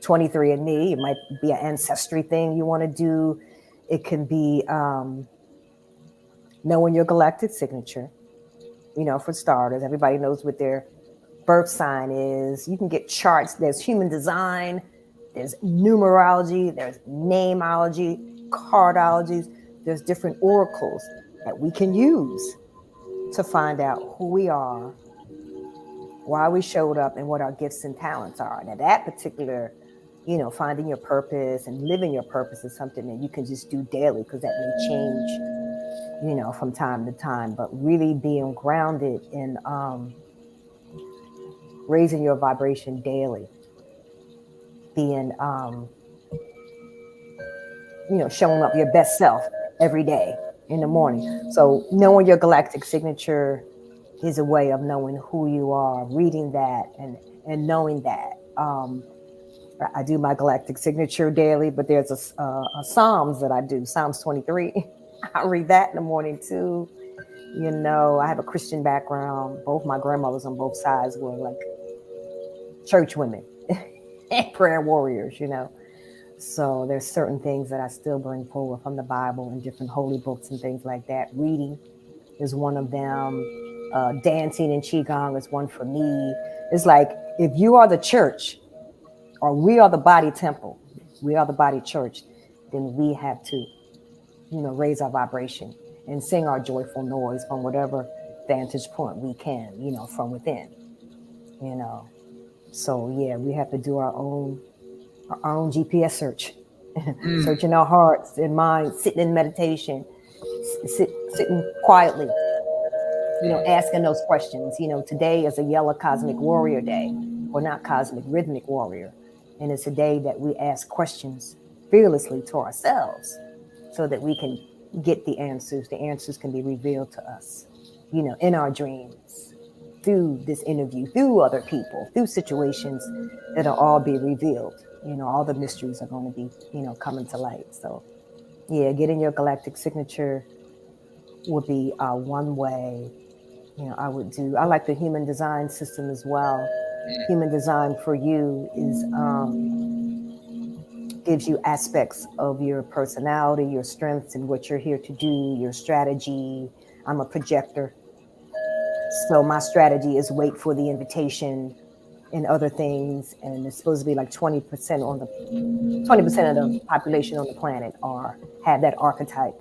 23andMe. It might be an ancestry thing you want to do. It can be knowing your galactic signature. for starters. Everybody knows what their birth sign is. You can get charts. There's human design, there's numerology, there's nameology, cardologies, there's different oracles that we can use to find out who we are, why we showed up, and what our gifts and talents are. Now that particular, finding your purpose and living your purpose is something that you can just do daily, because that may change, from time to time. But really being grounded in raising your vibration daily, being, showing up your best self every day in the morning. So knowing your galactic signature is a way of knowing who you are, reading that and knowing that. I do my galactic signature daily, but there's a Psalms that I do, Psalms 23. I read that in the morning too. I have a Christian background. Both my grandmothers on both sides were like church women and prayer warriors, So there's certain things that I still bring forward from the Bible and different holy books and things like that. Reading is one of them. Dancing and Qigong is one for me. It's like, if you are the church, or we are the body temple, we are the body church, then we have to, raise our vibration and sing our joyful noise from whatever vantage point we can, from within, So yeah, we have to do our own GPS search, searching our hearts and minds, sitting in meditation, sitting quietly, asking those questions. Today is a yellow cosmic warrior day, or not cosmic, rhythmic warrior. And it's a day that we ask questions fearlessly to ourselves so that we can get the answers. The answers can be revealed to us, in our dreams, through this interview, through other people, through situations that'll all be revealed. All the mysteries are going to be, coming to light. So yeah, getting your galactic signature would be one way, I would do. I like the human design system as well. Human design for you is gives you aspects of your personality, your strengths, and what you're here to do, your strategy. I'm a projector, so my strategy is wait for the invitation and other things. And it's supposed to be like 20% of the population on the planet have that archetype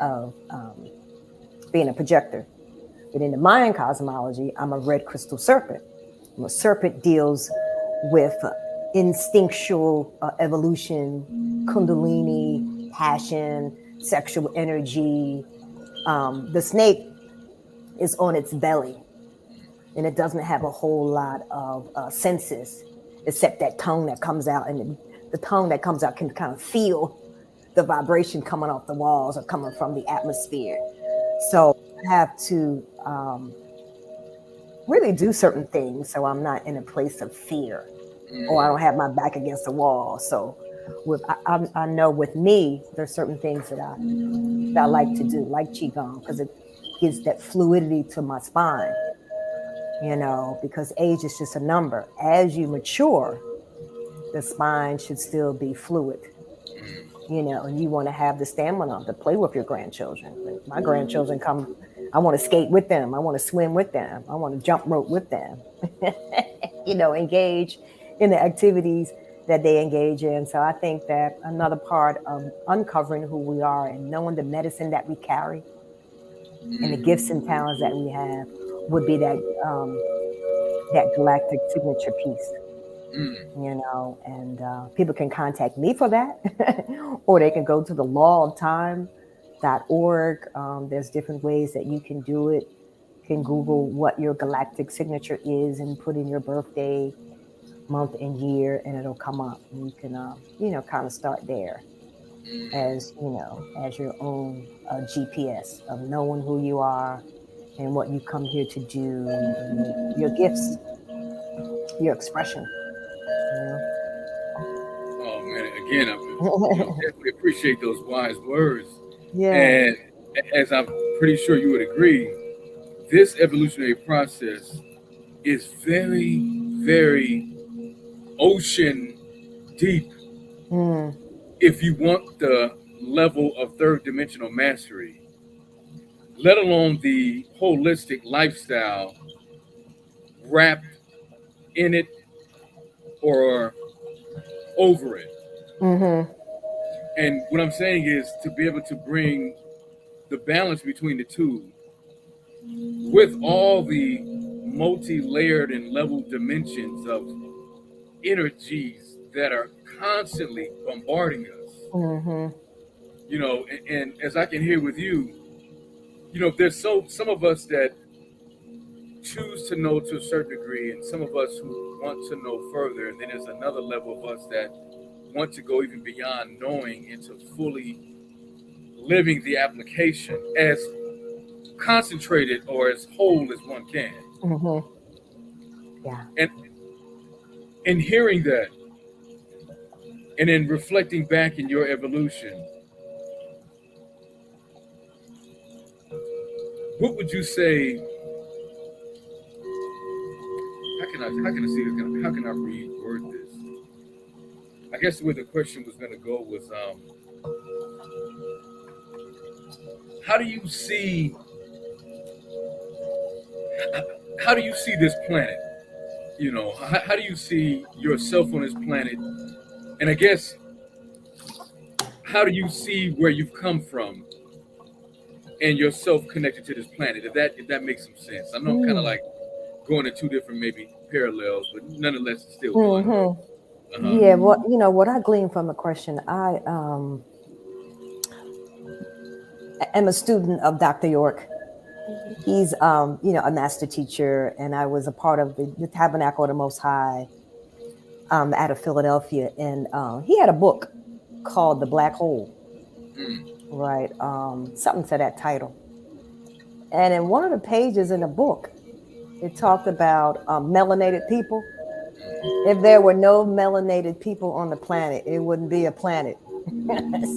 of being a projector. But in the Mayan cosmology, I'm a red crystal serpent. A serpent deals with instinctual evolution, kundalini, passion, sexual energy. The snake is on its belly, and it doesn't have a whole lot of senses, except that tongue that comes out. And the tongue that comes out can kind of feel the vibration coming off the walls or coming from the atmosphere. So I have to really do certain things so I'm not in a place of fear, or I don't have my back against the wall. So I know with me, there's certain things that I like to do, like Qigong, because it gives that fluidity to my spine, because age is just a number. As you mature, the spine should still be fluid, and you want to have the stamina to play with your grandchildren. My grandchildren come, I want to skate with them. I want to swim with them. I want to jump rope with them, engage in the activities that they engage in. So I think that another part of uncovering who we are and knowing the medicine that we carry and the gifts and talents that we have would be that galactic signature piece. And people can contact me for that, or they can go to the lawoftime.org. There's different ways that you can do it. You can Google what your galactic signature is and put in your birthday, month, and year, and it'll come up. And you can, kind of start there as your own GPS of knowing who you are and what you come here to do, and your gifts, your expression. Oh man! Again, I definitely appreciate those wise words. Yeah. And as I'm pretty sure you would agree, this evolutionary process is very, very ocean deep. If you want the level of third dimensional mastery, let alone the holistic lifestyle wrapped in it or over it. Mm-hmm. And what I'm saying is to be able to bring the balance between the two with all the multi-layered and level dimensions of energies that are constantly bombarding us. Mm-hmm. And as I can hear with you, there's some of us that choose to know to a certain degree, and some of us who want to know further, and then there's another level of us that want to go even beyond knowing into fully living the application as concentrated or as whole as one can. Mm-hmm. Yeah. And hearing that, and then reflecting back in your evolution, what would you say? How can I reword this? I guess where the question was going to go was, how do you see this planet? How do you see yourself on this planet? And I guess, how do you see where you've come from and yourself connected to this planet? If that makes some sense. I know I'm kind of like going to two different maybe parallels, but nonetheless, it's still one. Mm-hmm. Yeah. What I glean from the question, I am a student of Dr. York. He's, a master teacher, and I was a part of the Tabernacle of the Most High out of Philadelphia. And he had a book called The Black Hole, right? Something to that title. And in one of the pages in the book, it talked about melanated people. If there were no melanated people on the planet, it wouldn't be a planet.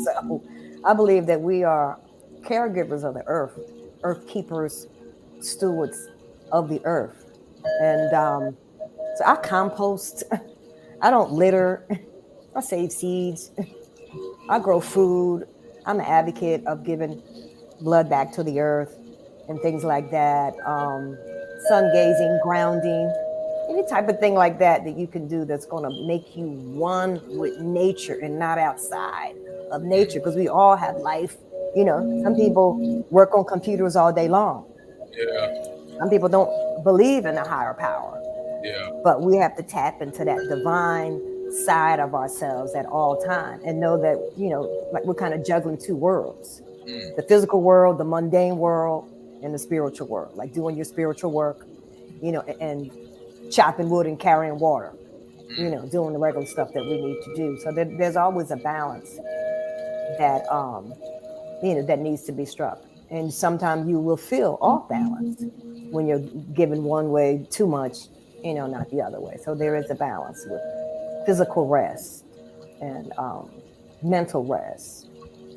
So I believe that we are caregivers of the earth keepers, stewards of the earth. And so I compost. I don't litter. I save seeds. I grow food. I'm an advocate of giving blood back to the earth and things like that. Sun gazing, grounding, any type of thing like that you can do that's going to make you one with nature and not outside of nature, because we all have life. Some people work on computers all day long. Yeah. Some people don't believe in a higher power. Yeah. But we have to tap into that divine side of ourselves at all time and know that, like we're kind of juggling two worlds, the physical world, the mundane world, and the spiritual world, like doing your spiritual work, and chopping wood and carrying water, doing the regular stuff that we need to do. So there's always a balance that, that needs to be struck. And sometimes you will feel off balance when you're giving one way too much, not the other way. So there is a balance with physical rest and mental rest,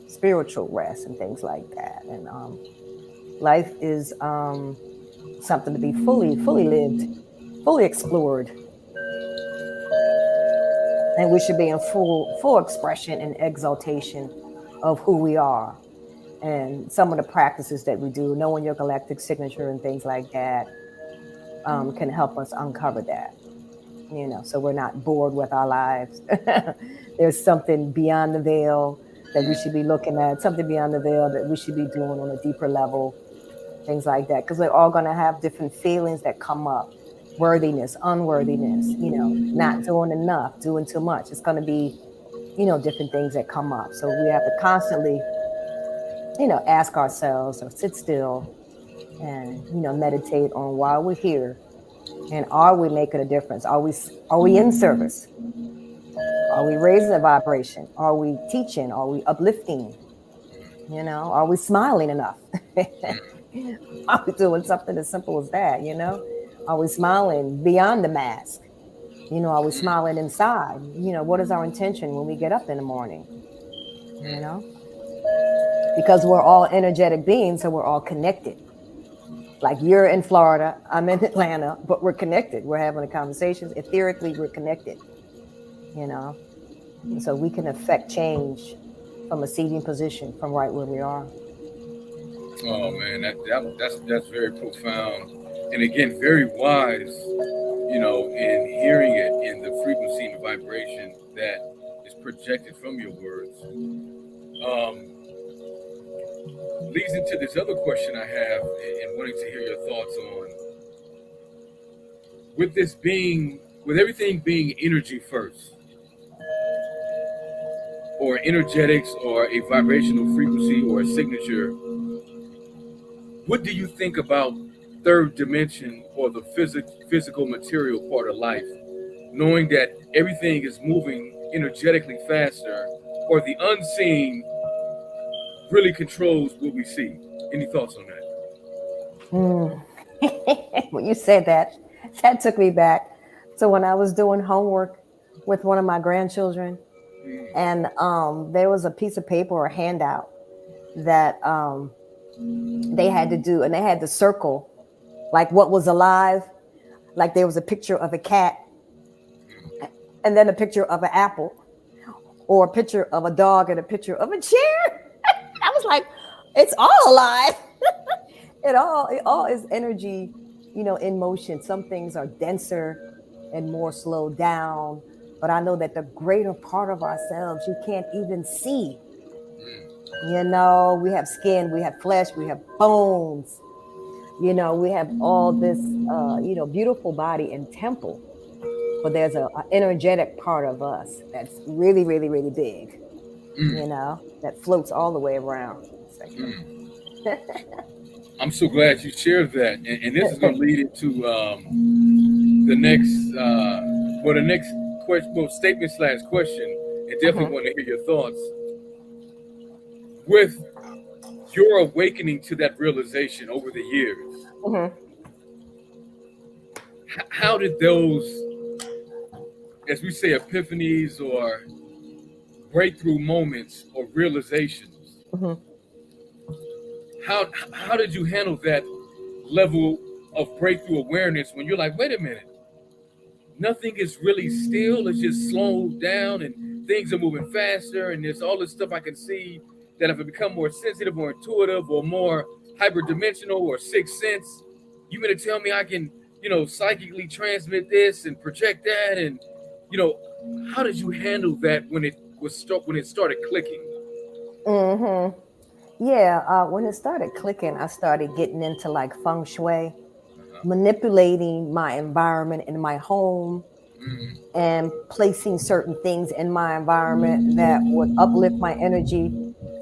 spiritual rest, and things like that. And life is something to be fully lived, fully explored. And we should be in full expression and exaltation of who we are. And some of the practices that we do, knowing your galactic signature and things like that, can help us uncover that, so we're not bored with our lives. There's something beyond the veil that we should be looking at, something beyond the veil that we should be doing on a deeper level, things like that, because we're all going to have different feelings that come up, worthiness, unworthiness, not doing enough, doing too much. It's going to be, different things that come up. So we have to constantly ask ourselves, or sit still and, meditate on why we're here, and are we making a difference? Are we in service? Are we raising the vibration? Are we teaching? Are we uplifting? Are we smiling enough? Are we doing something as simple as that? Are we smiling beyond the mask? Are we smiling inside? What is our intention when we get up in the morning? Because we're all energetic beings, so we're all connected. Like you're in Florida, I'm in Atlanta, but we're connected. We're having a conversation. Etherically, we're connected, And so we can affect change from a seating position from right where we are. Oh man, that's very profound, and again, very wise. In hearing it in the frequency and the vibration that is projected from your words, leads into this other question I have, and wanting to hear your thoughts on. With everything being energy first, or energetics, or a vibrational frequency, or a signature, what do you think about third dimension, or the physical material part of life, knowing that everything is moving energetically faster, or the unseen really controls what we see? Any thoughts on that? When you said that, that took me back to when I was doing homework with one of my grandchildren, and there was a piece of paper or handout that they had to do, and they had to circle like what was alive. Like there was a picture of a cat, and then a picture of an apple, or a picture of a dog, and a picture of a chair. I was like, it's all alive. It all is energy, in motion. Some things are denser and more slowed down, but I know that the greater part of ourselves you can't even see. We have skin, we have flesh, we have bones. We have all this, beautiful body and temple, but there's an energetic part of us that's really, really, really big. That floats all the way around. I'm so glad you shared that, and this is going to lead into the next question, statement/question, and definitely want to hear your thoughts. With your awakening to that realization over the years, how did those, as we say, epiphanies or breakthrough moments or realizations, how did you handle that level of breakthrough awareness when you're like, wait a minute, nothing is really still, it's just slowed down and things are moving faster, and there's all this stuff I can see that if I become more sensitive or intuitive or more hyperdimensional or sixth sense, you're going to tell me I can, psychically transmit this and project that, and how did you handle that when it started clicking? Yeah, when it started clicking, I started getting into like feng shui, manipulating my environment in my home, and placing certain things in my environment that would uplift my energy,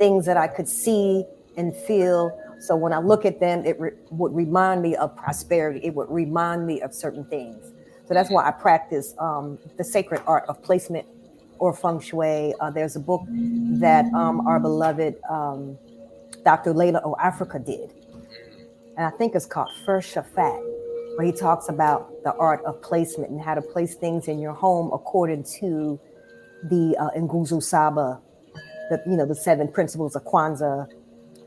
things that I could see and feel. So when I look at them, it would remind me of prosperity. It would remind me of certain things. So that's why I practice the sacred art of placement, or feng shui. There's a book that our beloved Dr. Layla O. Africa did, and I think it's called First Shafat, where he talks about the art of placement and how to place things in your home according to the Nguzo Saba, the 7 principles of Kwanzaa,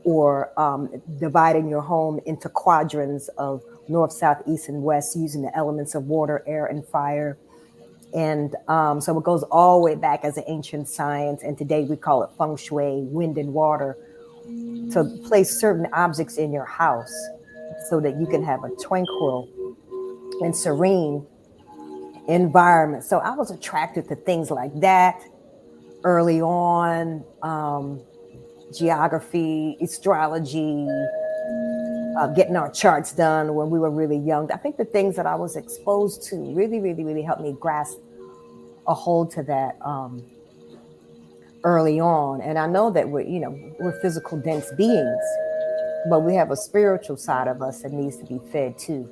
or dividing your home into quadrants of north, south, east, and west using the elements of water, air, and fire. And so it goes all the way back as an ancient science, and today we call it feng shui, wind and water, to place certain objects in your house so that you can have a tranquil and serene environment. So I was attracted to things like that early on. Geography, astrology, getting our charts done when we were really young. I think the things that I was exposed to really, really, really helped me grasp a hold to that early on. And I know that we're physical dense beings, but we have a spiritual side of us that needs to be fed too.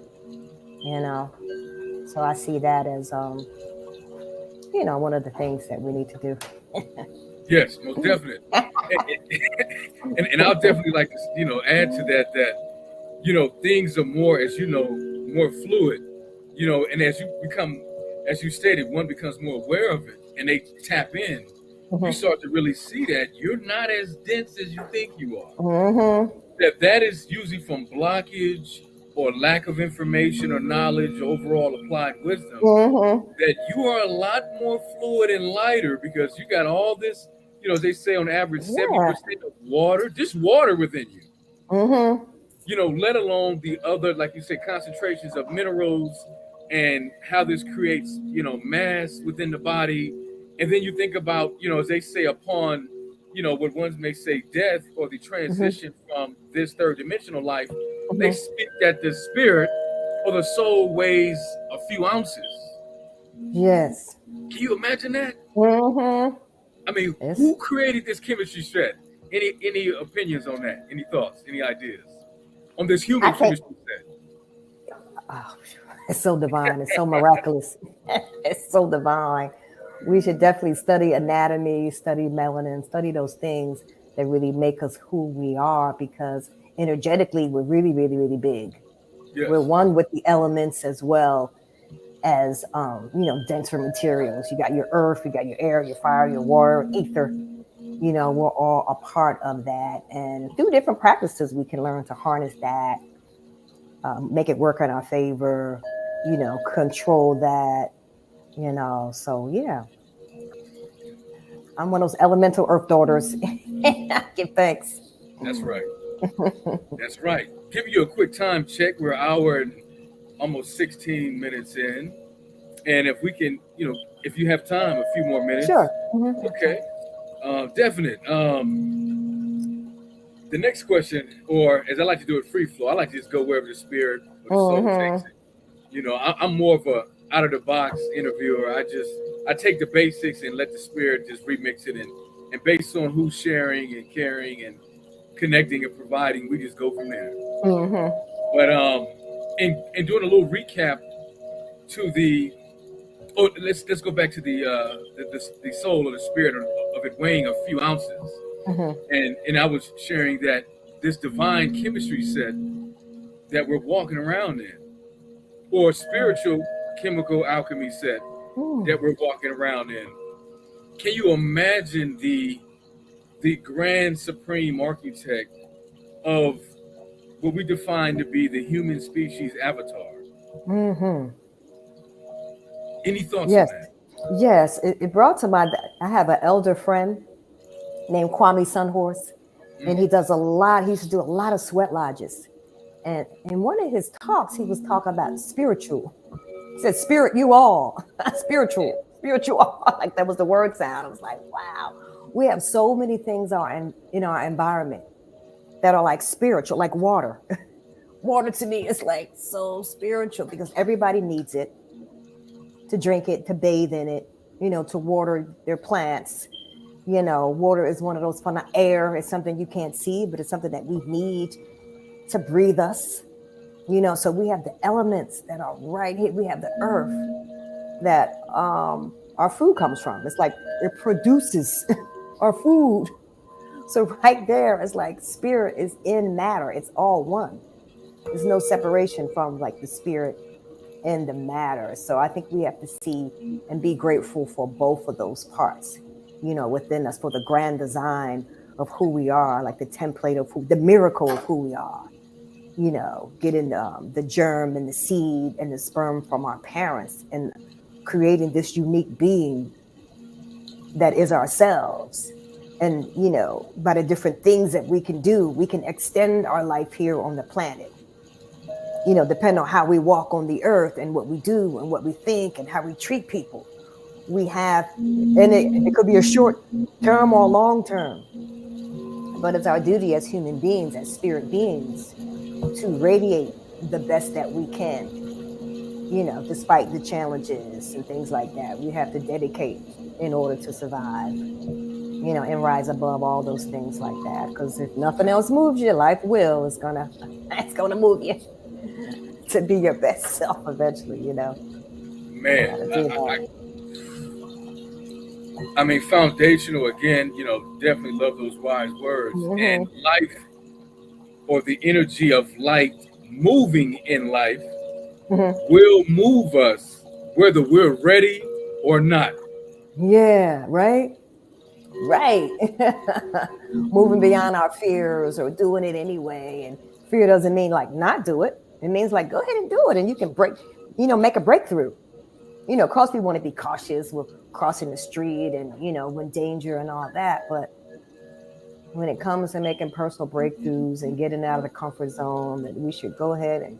So I see that as one of the things that we need to do. Yes, most definitely. and I'll definitely like to, add to that, things are more, as more fluid, and as you stated, one becomes more aware of it and they tap in, you start to really see that you're not as dense as you think you are. That is usually from blockage or lack of information or knowledge, overall applied wisdom, that you are a lot more fluid and lighter because you got all this, they say on average 70% of water, just water within you. Mm-hmm. You know, let alone the other, like you said, concentrations of minerals and how this creates, you know, mass within the body. And then you think about, you know, as they say, upon, you know, what ones may say death or the Mm-hmm. transition from this third dimensional life, they Mm-hmm. speak that the spirit or the soul weighs a few ounces. Yes. Can you imagine that? Mm-hmm. I mean, It's who created this chemistry set? Any opinions on that? Any thoughts? Any ideas on this I human can't. chemistry set? Oh, it's so divine. It's so miraculous. It's so divine. We should definitely study anatomy, study melanin, study those things that really make us who we are because energetically we're really, really, really big. We're Yes. one with the elements as well as denser materials. You got your earth, you got your air, your fire, your water, ether. We're all a part of that. And through different practices, we can learn to harness that, make it work in our favor, control that, So, yeah, I'm one of those elemental earth daughters. Give thanks. That's right. That's right. Giving you a quick time check. We're an hour and almost 16 minutes in. And if we can, if you have time, a few more minutes. Sure. Mm-hmm. Okay. Definite. The next question, or as I like to do it free flow, I like to just go wherever the spirit or the soul takes Mm-hmm. it. I'm more of a out of the box interviewer. I take the basics and let the spirit just remix it, and based on who's sharing and caring and connecting and providing, we just go from there. Mm-hmm. But and doing a little recap to the let's go back to the soul or the spirit of it weighing a few ounces, Mm-hmm. and I was sharing that this divine chemistry set that we're walking around in, or spiritual chemical alchemy set Mm. that we're walking around in. Can you imagine the grand supreme architect of what we define to be the human species avatar? Mm-hmm. Any thoughts on Yes. that? Yes. It brought to mind that I have an elder friend named Kwame Sunhorse, and he Mm-hmm. does a lot. He used to do a lot of sweat lodges. And in one of his talks, he was talking about spiritual. He said, "Spirit, you all, spiritual, all." Like that was the word sound. I was like, wow, we have so many things in our environment that are like spiritual, like water. Water to me is like so spiritual because everybody needs it to drink it, to bathe in it, to water their plants. Water is one of those fun. Air is something you can't see, but it's something that we need to breathe us. So we have the elements that are right here. We have the earth that our food comes from. It's like it produces our food. So right there, it's like spirit is in matter. It's all one. There's no separation from like the spirit and the matter. So I think we have to see and be grateful for both of those parts, within us, for the grand design of who we are, like the template of the miracle of who we are. Getting the germ and the seed and the sperm from our parents and creating this unique being that is ourselves. And, by the different things that we can do, we can extend our life here on the planet. Depending on how we walk on the earth and what we do and what we think and how we treat people. We have, and it could be a short term or long term, but it's our duty as human beings, as spirit beings, to radiate the best that we can, despite the challenges and things like that. We have to dedicate in order to survive, and rise above all those things like that. Because if nothing else moves you, life will. It's gonna move you to be your best self eventually, You Man, gotta do that. I mean, foundational again. Definitely love those wise words. And Mm-hmm. life, or the energy of light moving in life, Mm-hmm. will move us whether we're ready or not. Yeah, right. Right. Moving beyond our fears or doing it anyway. And fear doesn't mean like not do it. It means like go ahead and do it. And you can make a breakthrough. Of course we want to be cautious with crossing the street and, when danger and all that. But when it comes to making personal breakthroughs and getting out of the comfort zone, that we should go ahead and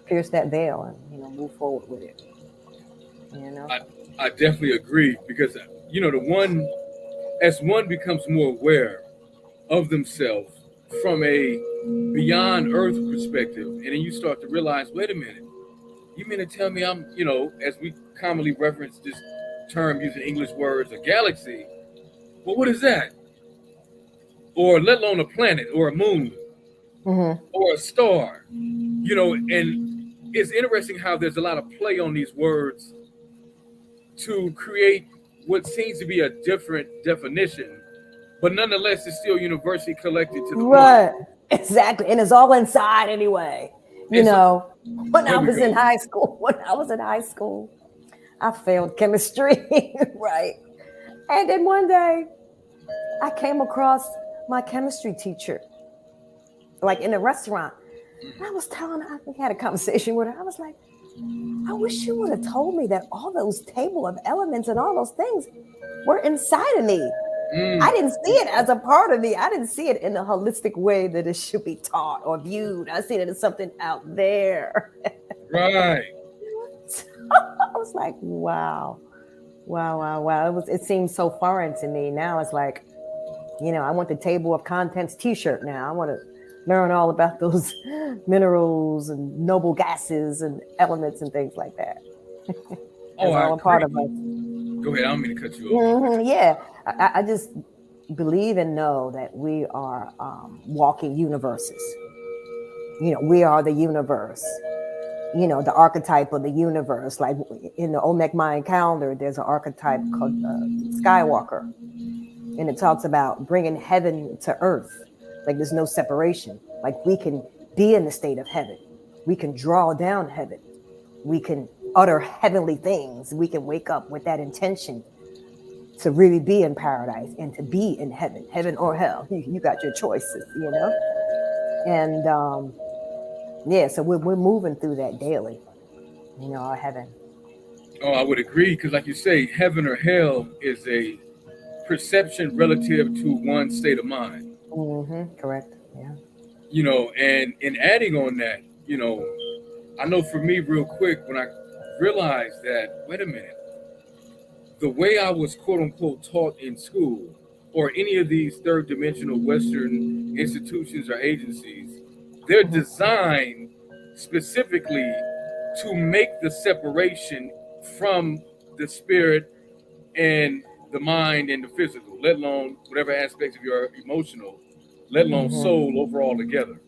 pierce that veil and, you know, move forward with it. You know, I definitely agree, because you know, as one becomes more aware of themselves from a beyond earth perspective, and then you start to realize, wait a minute, you mean to tell me I'm, you know, as we commonly reference this term using English words, a galaxy? Well, what is that? Or let alone a planet or a moon or a star, you know. And it's interesting how there's a lot of play on these words to create what seems to be a different definition, but nonetheless it's still universally collected to the right point. Exactly. And it's all inside anyway. You know, when I was in high school, I failed chemistry. Right. And then one day I came across my chemistry teacher, like in a restaurant. And I was telling her, we had a conversation with her. I was like, I wish you would have told me that all those table of elements and all those things were inside of me. I didn't see it as a part of me. I didn't see it in a holistic way that it should be taught or viewed. I see it as something out there. Right. I was like, wow. It seems so foreign to me. Now it's like, you know, I want the table of contents t-shirt now. I want to learn all about those minerals and noble gases and elements and things like that. All a part of us. Go ahead. I don't mean to cut you off. Yeah. I just believe and know that we are walking universes. You know, we are the universe. You know, the archetype of the universe. Like in the Olmec Mayan calendar, there's an archetype called Skywalker. And it talks about bringing heaven to earth. Like there's no separation. Like we can be in the state of heaven. We can draw down heaven. We can utter heavenly things. We can wake up with that intention to really be in paradise and to be in heaven or hell. You got your choices, you know? And yeah, so we're moving through that daily, you know, our heaven. Oh, I would agree, because like you say, heaven or hell is a perception relative to one's state of mind. Correct. Yeah. You know, and in adding on that, you know, I know for me real quick, when I realized that, wait a minute, the way I was quote unquote taught in school or any of these third dimensional Western institutions or agencies, they're designed specifically to make the separation from the spirit and the mind and the physical, let alone whatever aspects of your emotional, let alone soul overall together.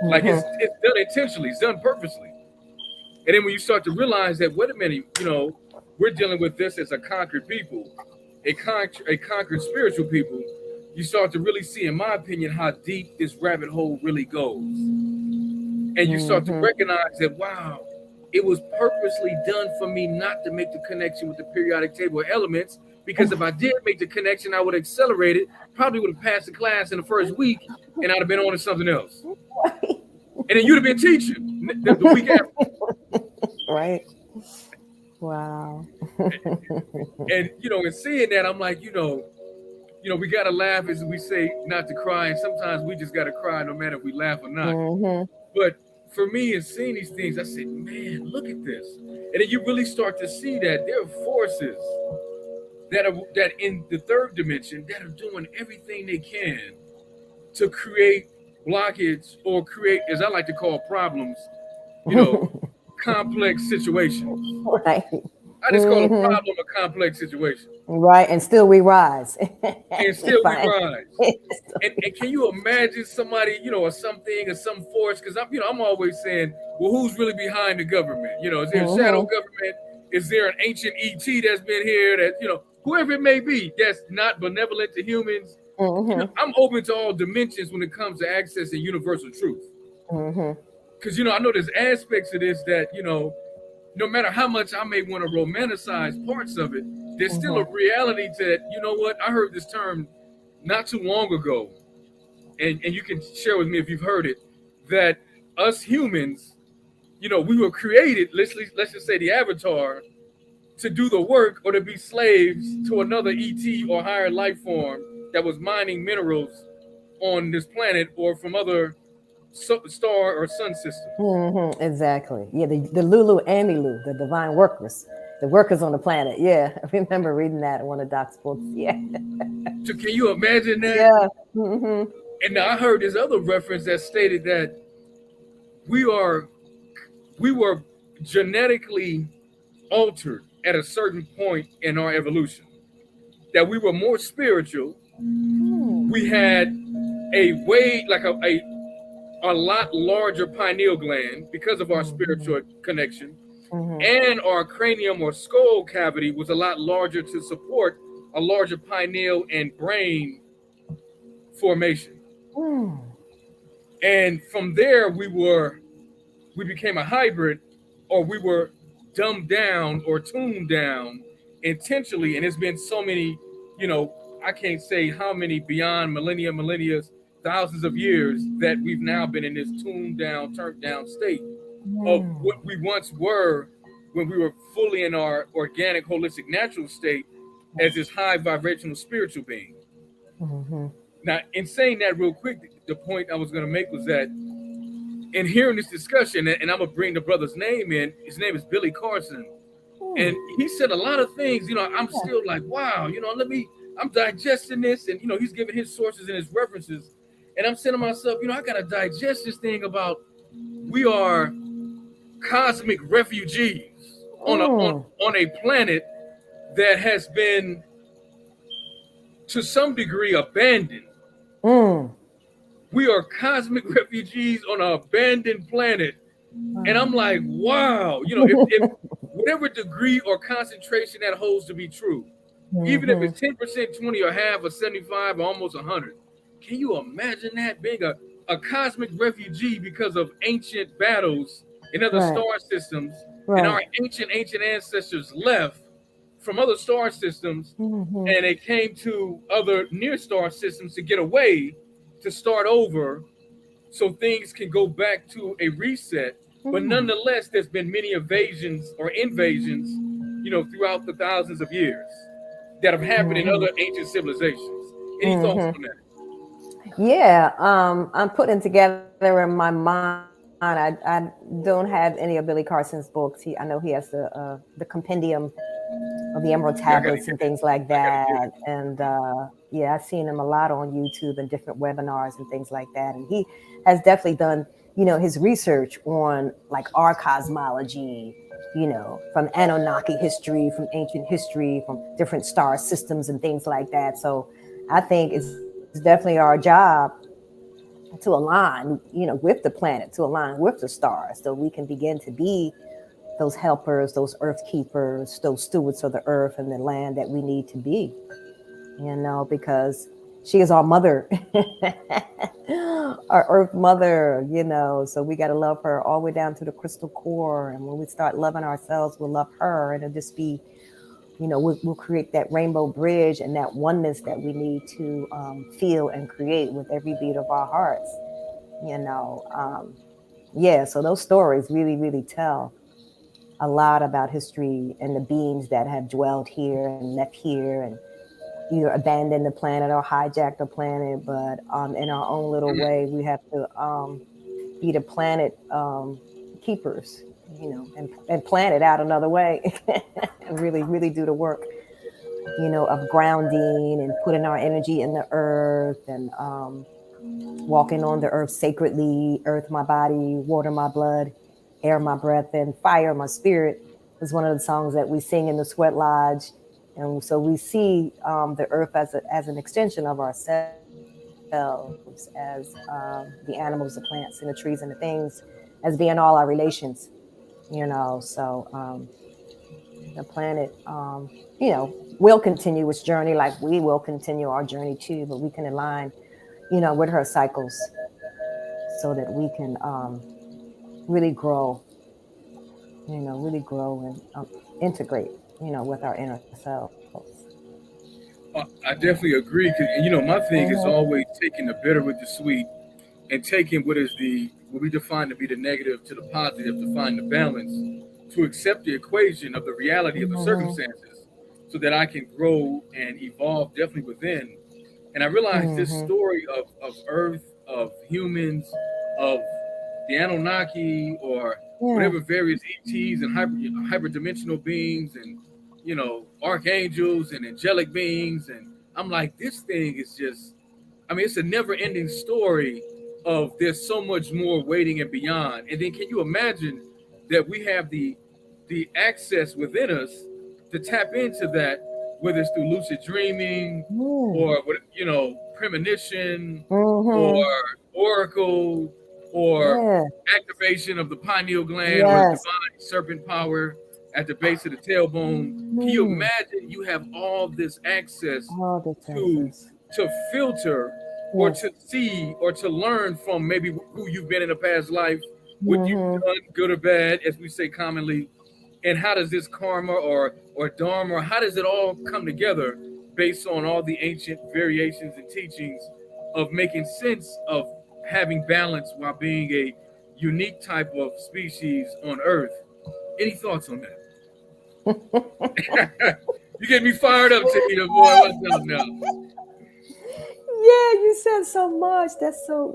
Like it's done intentionally, it's done purposely. And then when you start to realize that, wait a minute, you know, we're dealing with this as a conquered people, a conquered spiritual people, you start to really see, in my opinion, how deep this rabbit hole really goes. And you start to recognize that, wow, it was purposely done for me not to make the connection with the periodic table of elements, because if I did make the connection, I would accelerate it, probably would have passed the class in the first week, and I'd have been on to something else. And then you'd have been teaching the week after. Right. Wow. And, you know, in seeing that, I'm like, you know, we got to laugh, as we say, not to cry. And sometimes we just got to cry no matter if we laugh or not. But for me, in seeing these things, I said, man, look at this. And then you really start to see that there are forces that in the third dimension that are doing everything they can to create blockage or create, as I like to call, problems, you know, complex situations. Right. I just call a problem a complex situation. Right. And still we rise. And can you imagine somebody, you know, or something or some force? Because I'm always saying, well, who's really behind the government? You know, is there a shadow government? Is there an ancient ET that's been here that, you know, whoever it may be, that's not benevolent to humans? You know, I'm open to all dimensions when it comes to accessing universal truth. Because, you know, I know there's aspects of this that, you know, no matter how much I may want to romanticize parts of it, there's still a reality that, you know what, I heard this term not too long ago, and you can share with me if you've heard it, that us humans, you know, we were created, let's just say the avatar, to do the work or to be slaves to another ET or higher life form that was mining minerals on this planet or from other star or sun systems. Exactly. Yeah, the Lulu Amilu, the divine workers, the workers on the planet. Yeah, I remember reading that in one of Doc's books. Yeah. So can you imagine that? Yeah. Mm-hmm. And I heard this other reference that stated that we were genetically altered at a certain point in our evolution. That we were more spiritual. We had a way like a lot larger pineal gland because of our spiritual connection, and our cranium or skull cavity was a lot larger to support a larger pineal and brain formation. And from there we became a hybrid, or we were dumbed down or tuned down intentionally. And it's been so many, I can't say how many, beyond millennia, thousands of years, that we've now been in this tuned down, turned down state of what we once were when we were fully in our organic, holistic, natural state as this high vibrational spiritual being. Now, in saying that real quick, the point I was going to make was that in hearing this discussion, and I'm going to bring the brother's name in, his name is Billy Carson. And he said a lot of things, I'm still like, wow, I'm digesting this, and, he's giving his sources and his references. And I'm saying to myself, I got to digest this thing about we are cosmic refugees on a planet that has been, to some degree, abandoned. We are cosmic refugees on an abandoned planet. And I'm like, wow, if whatever degree or concentration that holds to be true, even if it's 10%, 20, or half, or 75, or almost 100, can you imagine that, being a cosmic refugee because of ancient battles in other star systems, and our ancient ancestors left from other star systems, and they came to other near star systems to get away, to start over, so things can go back to a reset. But nonetheless, there's been many invasions, throughout the thousands of years that have happened in other ancient civilizations. Any thoughts on that? Yeah, I'm putting together in my mind. I don't have any of Billy Carson's books. I know he has the compendium of the Emerald Tablets and things like that. And I've seen him a lot on YouTube and different webinars and things like that. And he has definitely done, his research on like our cosmology, from Anunnaki history, from ancient history, from different star systems and things like that. So I think it's definitely our job to align, with the planet, to align with the stars, so we can begin to be those helpers, those earth keepers, those stewards of the earth and the land that we need to be, because she is our mother, our earth mother, so we got to love her all the way down to the crystal core. And when we start loving ourselves, we'll love her, and it'll just be, we'll create that rainbow bridge and that oneness that we need to feel and create with every beat of our hearts, so those stories really, really tell a lot about history and the beings that have dwelled here and left here and either abandoned the planet or hijacked the planet. But in our own little way, we have to be the planet keepers, and plan it out another way and really, really do the work, of grounding and putting our energy in the earth and walking on the earth sacredly. Earth, my body; water, my blood; air, my breath; and fire, my spirit, is one of the songs that we sing in the Sweat Lodge. And so we see the earth as an extension of ourselves, as the animals, the plants, and the trees, and the things, as being all our relations, So the planet, will continue its journey, like we will continue our journey too. But we can align, with her cycles, so that we can really grow, and integrate, with our inner selves. I definitely agree, because my thing is always taking the bitter with the sweet, and taking what we define to be the negative to the positive, to find the balance, to accept the equation of the reality of the circumstances, so that I can grow and evolve definitely within. And I realized this story of Earth, of humans, of the Anunnaki, or whatever various ETs and hyperdimensional beings, and archangels and angelic beings, and I'm like, this thing is just, I mean, it's a never-ending story of there's so much more waiting and beyond. And then can you imagine that we have the access within us to tap into that, whether it's through lucid dreaming or premonition or oracle or activation of the pineal gland or divine serpent power at the base of the tailbone. Can you imagine you have all this access to filter or to see or to learn from maybe who you've been in a past life, what you've done, good or bad, as we say commonly, and how does this karma or dharma, how does it all come together based on all the ancient variations and teachings of making sense of having balance while being a unique type of species on Earth? Any thoughts on that? You get me fired up, Tahita, boy. What's up now? Yeah, you said so much. That's so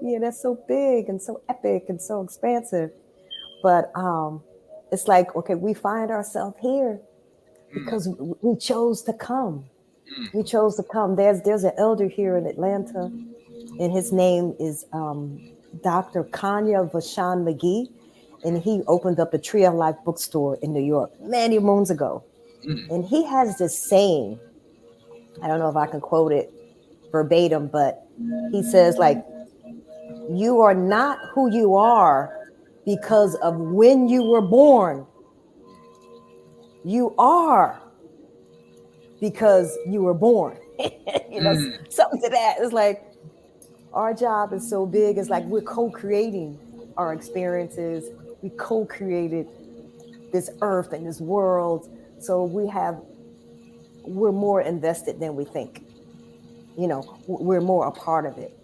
big and so epic and so expansive. But it's like, okay, we find ourselves here because we chose to come. We chose to come. There's an elder here in Atlanta, and his name is Dr. Kanya Vashan McGee, and he opened up the Tree of Life bookstore in New York many moons ago. And he has this saying, I don't know if I can quote it verbatim, but he says, like, you are not who you are because of when you were born. You are because you were born. Something to that. It's like our job is so big. It's like we're co-creating our experiences. We co-created this earth and this world. So we're more invested than we think. We're more a part of it,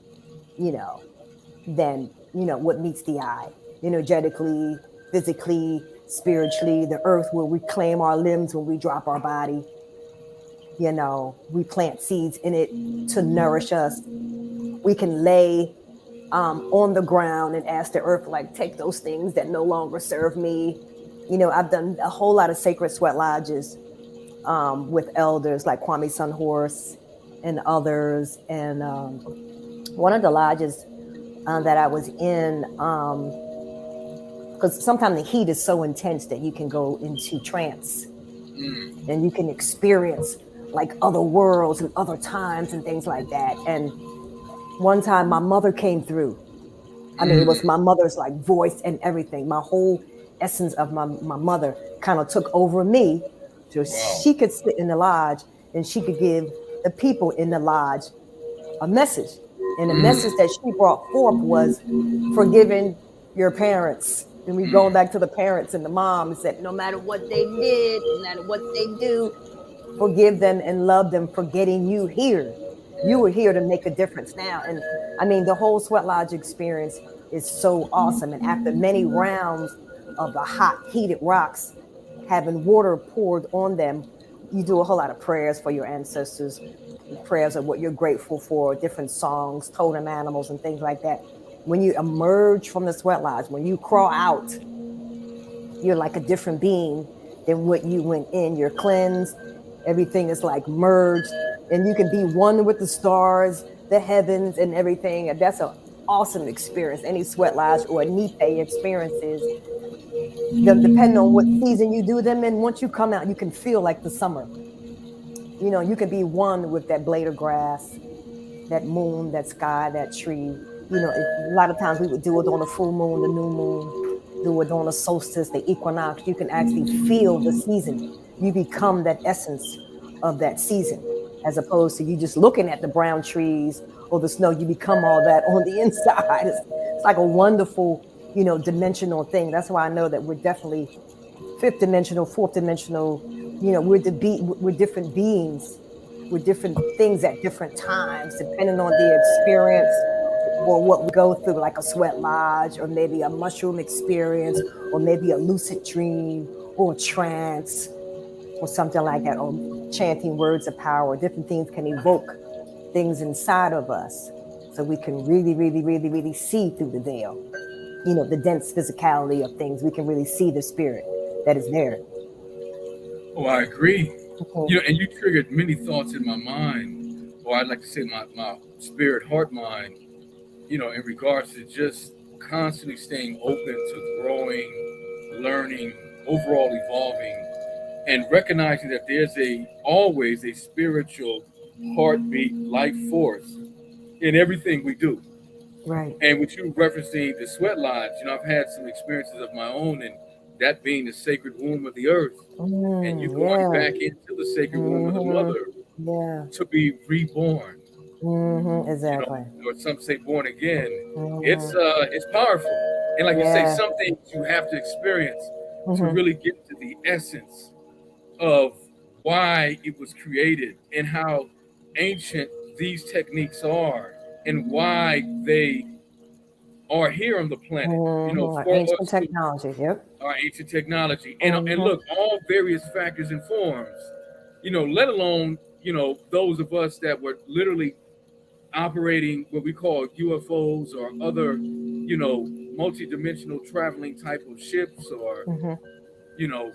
than, what meets the eye, energetically, physically, spiritually. The earth will reclaim our limbs when we drop our body. We plant seeds in it to nourish us. We can lay on the ground and ask the earth, like, take those things that no longer serve me. I've done a whole lot of sacred sweat lodges with elders like Kwame Sunhorse and others. And one of the lodges that I was in, because sometimes the heat is so intense that you can go into trance and you can experience like other worlds and other times and things like that. And one time my mother came through. I mean, it was my mother's like voice and everything. My whole essence of my mother kind of took over me. So she could sit in the lodge and she could give the people in the lodge a message. And the message that she brought forth was forgiving your parents. And we go back to the parents and the mom and said, no matter what they did, no matter what they do, forgive them and love them for getting you here. You were here to make a difference now. And I mean, the whole Sweat Lodge experience is so awesome. And after many rounds of the hot, heated rocks, having water poured on them, you do a whole lot of prayers for your ancestors, prayers of what you're grateful for, different songs, totem animals and things like that. When you emerge from the Sweat Lodge, when you crawl out, you're like a different being than what you went in. You're cleansed. Everything is like merged, and you can be one with the stars, the heavens, and everything. And that's an awesome experience. Any Sweat Lodge or a Nipe experiences, depending on what season you do them in, once you come out, you can feel like the summer. You can be one with that blade of grass, that moon, that sky, that tree. A lot of times we would do it on a full moon, the new moon, do it on a solstice, the equinox. You can actually feel the season. You become that essence of that season, as opposed to you just looking at the brown trees or the snow. You become all that on the inside. It's like a wonderful, dimensional thing. That's why I know that we're definitely fifth dimensional, fourth dimensional. We're different beings. We're different things at different times, depending on the experience or what we go through, like a Sweat Lodge, or maybe a mushroom experience, or maybe a lucid dream, or a trance, or something like that, or chanting words of power. Different things can evoke things inside of us so we can really, really, really, really see through the veil. You know, the dense physicality of things. We can really see the spirit that is there. Oh, I agree. You know, and you triggered many thoughts in my mind, or I'd like to say my spirit, heart, mind, you know, in regards to just constantly staying open to growing, learning, overall evolving, and recognizing that there's always a spiritual heartbeat, life force in everything we do. Right. And with you referencing the sweat lodge, you know, I've had some experiences of my own, and that being the sacred womb of the earth, and you going back into the sacred womb of the mother to be reborn. Exactly. You know, or some say born again. It's powerful, and like you say, some things you have to experience to really get to the essence of why it was created and how ancient these techniques are and why they are here on the planet. You know, Our for ancient us, technology. our ancient technology, and look, all various factors and forms. You know, let alone, you know, those of us that were literally operating what we call UFOs or other, you know, multi-dimensional traveling type of ships, or you know,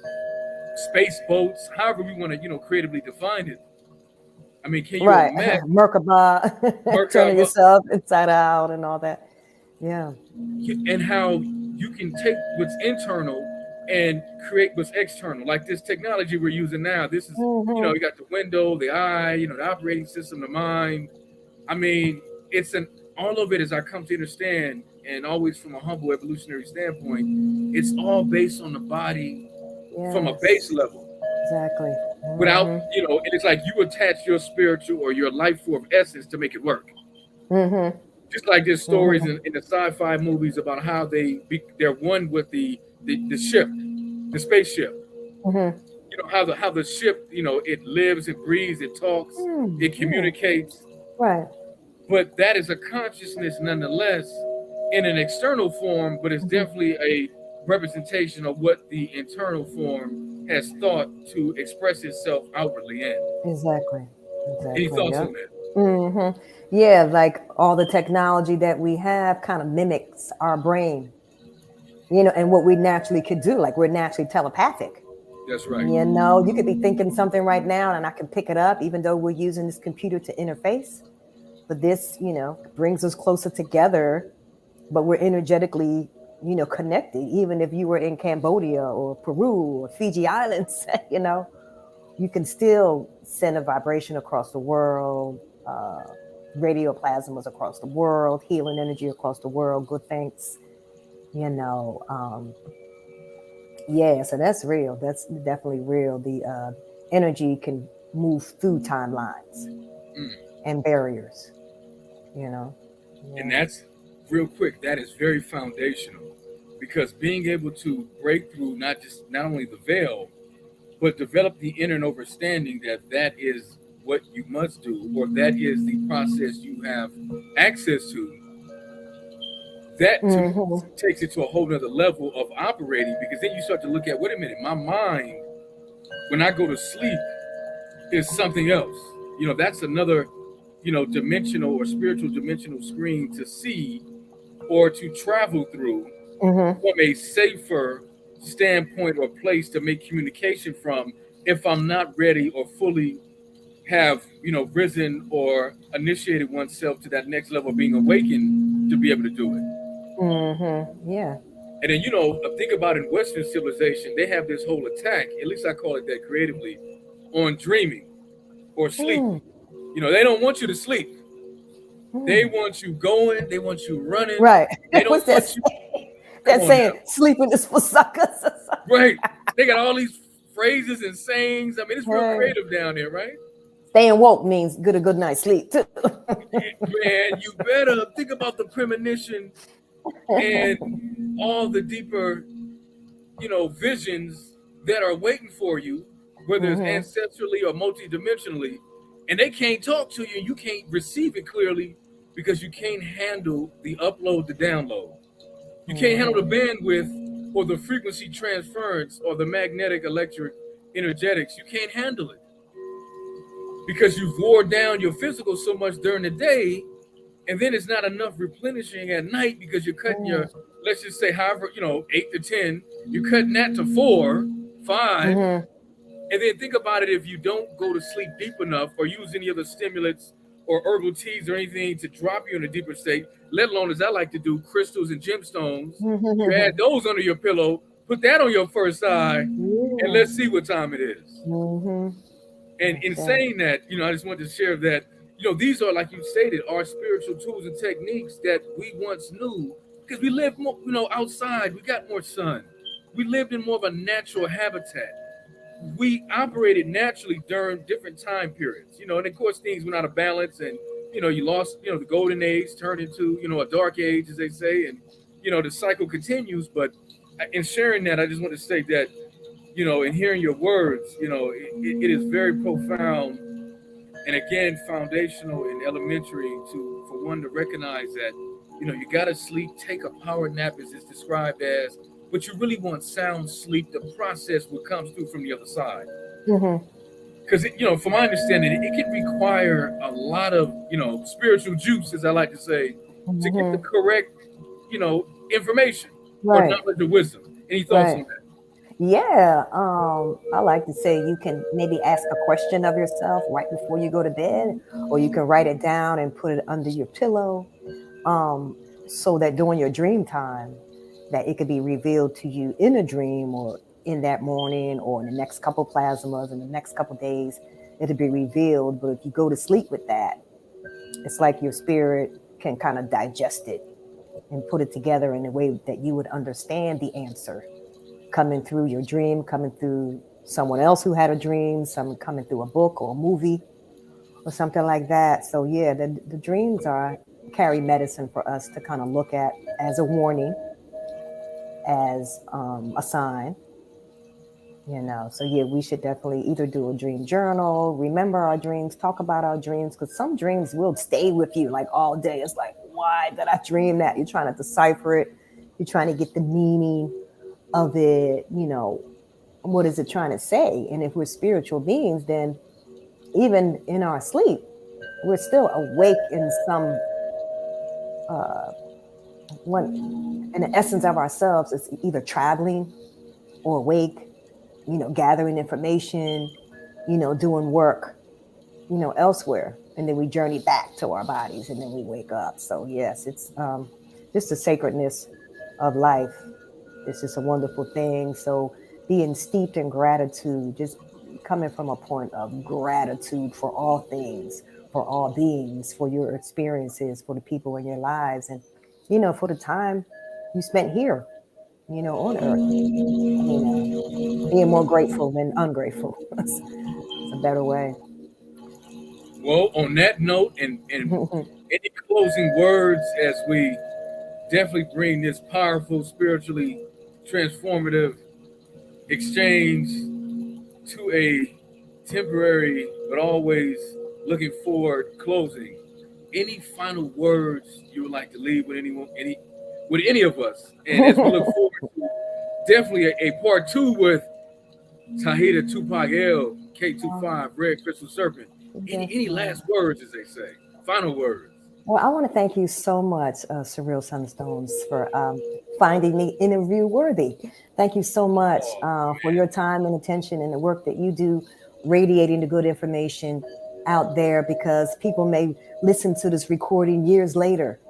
space boats, however we want to, you know, creatively define it. I mean, can you imagine Merkaba, turning yourself inside out and all that? Yeah. And how you can take what's internal and create what's external, like this technology we're using now. This is, you know, you got the window, the eye, you know, the operating system, the mind. I mean, all of it, as I come to understand, and always from a humble evolutionary standpoint, it's all based on the body from a base level. Exactly. Without, you know, and it's like you attach your spiritual or your life form essence to make it work. Just like there's stories in the sci-fi movies about how they're one with the ship, the spaceship. You know, how the ship, you know, it lives, it breathes, it talks, it communicates. Right. But that is a consciousness nonetheless in an external form, but it's definitely a representation of what the internal form has thought to express itself outwardly in. Exactly. Any thoughts on that? Yeah, like all the technology that we have kind of mimics our brain, you know, and what we naturally could do. Like we're naturally telepathic. That's right. You know, you could be thinking something right now and I can pick it up, even though we're using this computer to interface. But this, you know, brings us closer together, but we're energetically, you know, connected. Even if you were in Cambodia or Peru or Fiji Islands, you know, you can still send a vibration across the world, radio plasmas across the world, healing energy across the world, good things, you know. So that's real. That's definitely real. The energy can move through timelines and barriers, you know. And that's real quick. That is very foundational, because being able to break through not only the veil, but develop the inner understanding that is what you must do, or that is the process you have access to. That takes it to a whole nother level of operating, because then you start to look at, wait a minute, my mind, when I go to sleep, is something else. You know, that's another, you know, dimensional or spiritual dimensional screen to see or to travel through from a safer standpoint or place to make communication from, if I'm not ready or fully have, you know, risen or initiated oneself to that next level of being awakened to be able to do it. Yeah. And then, you know, think about in Western civilization, they have this whole attack, at least I call it that creatively, on dreaming or sleeping. You know, they don't want you to sleep. They want you going. They want you running. Right. They don't want you. That's saying sleeping is for suckers. Right. They got all these phrases and sayings. I mean, it's real creative down there, right? Staying woke means get a good night's sleep too. Man, you better think about the premonition and all the deeper, you know, visions that are waiting for you, whether it's ancestrally or multidimensionally, and they can't talk to you and you can't receive it clearly because you can't handle the upload, the download. You can't handle the bandwidth or the frequency transference or the magnetic electric energetics. You can't handle it. because you've wore down your physical so much during the day, and then it's not enough replenishing at night because you're cutting your, let's just say, however, 8 to 10, you're cutting that to 4, 5, and then think about it: if you don't go to sleep deep enough or use any other stimulants or herbal teas or anything to drop you in a deeper state, let alone, as I like to do, crystals and gemstones, you add those under your pillow, put that on your first eye, and let's see what time it is. And in saying that, I just wanted to share that, these are, like you stated, our spiritual tools and techniques that we once knew because we lived more, outside. We got more sun. We lived in more of a natural habitat. We operated naturally during different time periods, and of course things went out of balance, and you lost, the golden age turned into, a dark age, as they say, and the cycle continues. But in sharing that, I just want to say that, in hearing your words, it is very profound, and again foundational and elementary for one to recognize that, you got to sleep, take a power nap as it's described as, but you really want sound sleep to process what comes through from the other side. Because, from my understanding, it can require a lot of, spiritual juice, as I like to say, to get the correct, information or knowledge or wisdom. Any thoughts on that? Yeah, I like to say you can maybe ask a question of yourself right before you go to bed, or you can write it down and put it under your pillow, so that during your dream time, that it could be revealed to you in a dream or in that morning or in the next couple plasmas in the next couple days, it'll be revealed. But if you go to sleep with that, it's like your spirit can kind of digest it and put it together in a way that you would understand the answer coming through your dream, coming through someone else who had a dream, some coming through a book or a movie or something like that. So yeah, the dreams carry medicine for us to kind of look at as a warning, as a sign, so yeah, we should definitely either do a dream journal, remember our dreams, talk about our dreams, because some dreams will stay with you like all day. It's like, why did I dream that? You're trying to decipher it, you're trying to get the meaning of it, what is it trying to say? And if we're spiritual beings, then even in our sleep, we're still awake in some in the essence of ourselves. It's either traveling or awake, gathering information, doing work, elsewhere. And then we journey back to our bodies and then we wake up. So yes, it's just the sacredness of life. It's just a wonderful thing. So being steeped in gratitude, just coming from a point of gratitude for all things, for all beings, for your experiences, for the people in your lives, and for the time you spent here, on Earth. Being more grateful than ungrateful. It's a better way. Well, on that note, and any closing words as we definitely bring this powerful, spiritually transformative exchange to a temporary but always looking forward closing. Any final words you would like to leave with any of us? And as we look forward to definitely a part 2 with Tahita, Tupak L, K25, Red Crystal Serpent. Any last words, as they say? Final words. Well, I want to thank you so much, Surreal Sunstones, for finding me interview worthy. Thank you so much for your time and attention and the work that you do, radiating the good information out there, because people may listen to this recording years later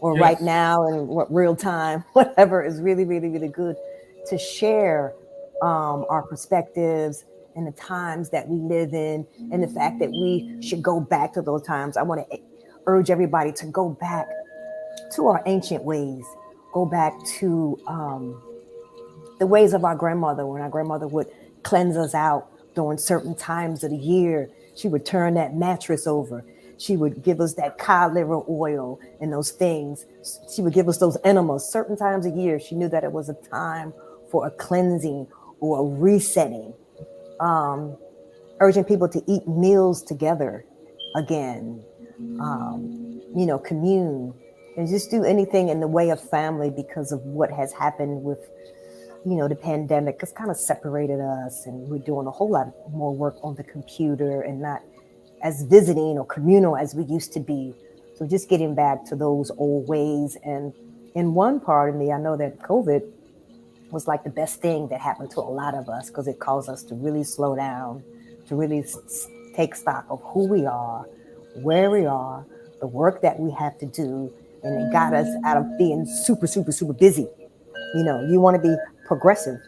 or right now in real time, whatever is really, really, really good to share our perspectives and the times that we live in, and the fact that we should go back to those times. I want to urge everybody to go back to our ancient ways, go back to the ways of our grandmother, when our grandmother would cleanse us out during certain times of the year. She would turn that mattress over. She would give us that cod liver oil and those things. She would give us those enemas certain times a year. She knew that it was a time for a cleansing or a resetting. Urging people to eat meals together again, commune, and just do anything in the way of family, because of what has happened with, the pandemic has kind of separated us, and we're doing a whole lot more work on the computer and not as visiting or communal as we used to be. So just getting back to those old ways. And in one part of me, I know that COVID was like the best thing that happened to a lot of us, because it caused us to really slow down, to really take stock of who we are, where we are, the work that we have to do. And it got us out of being super, super, super busy. You know, you want to be progressive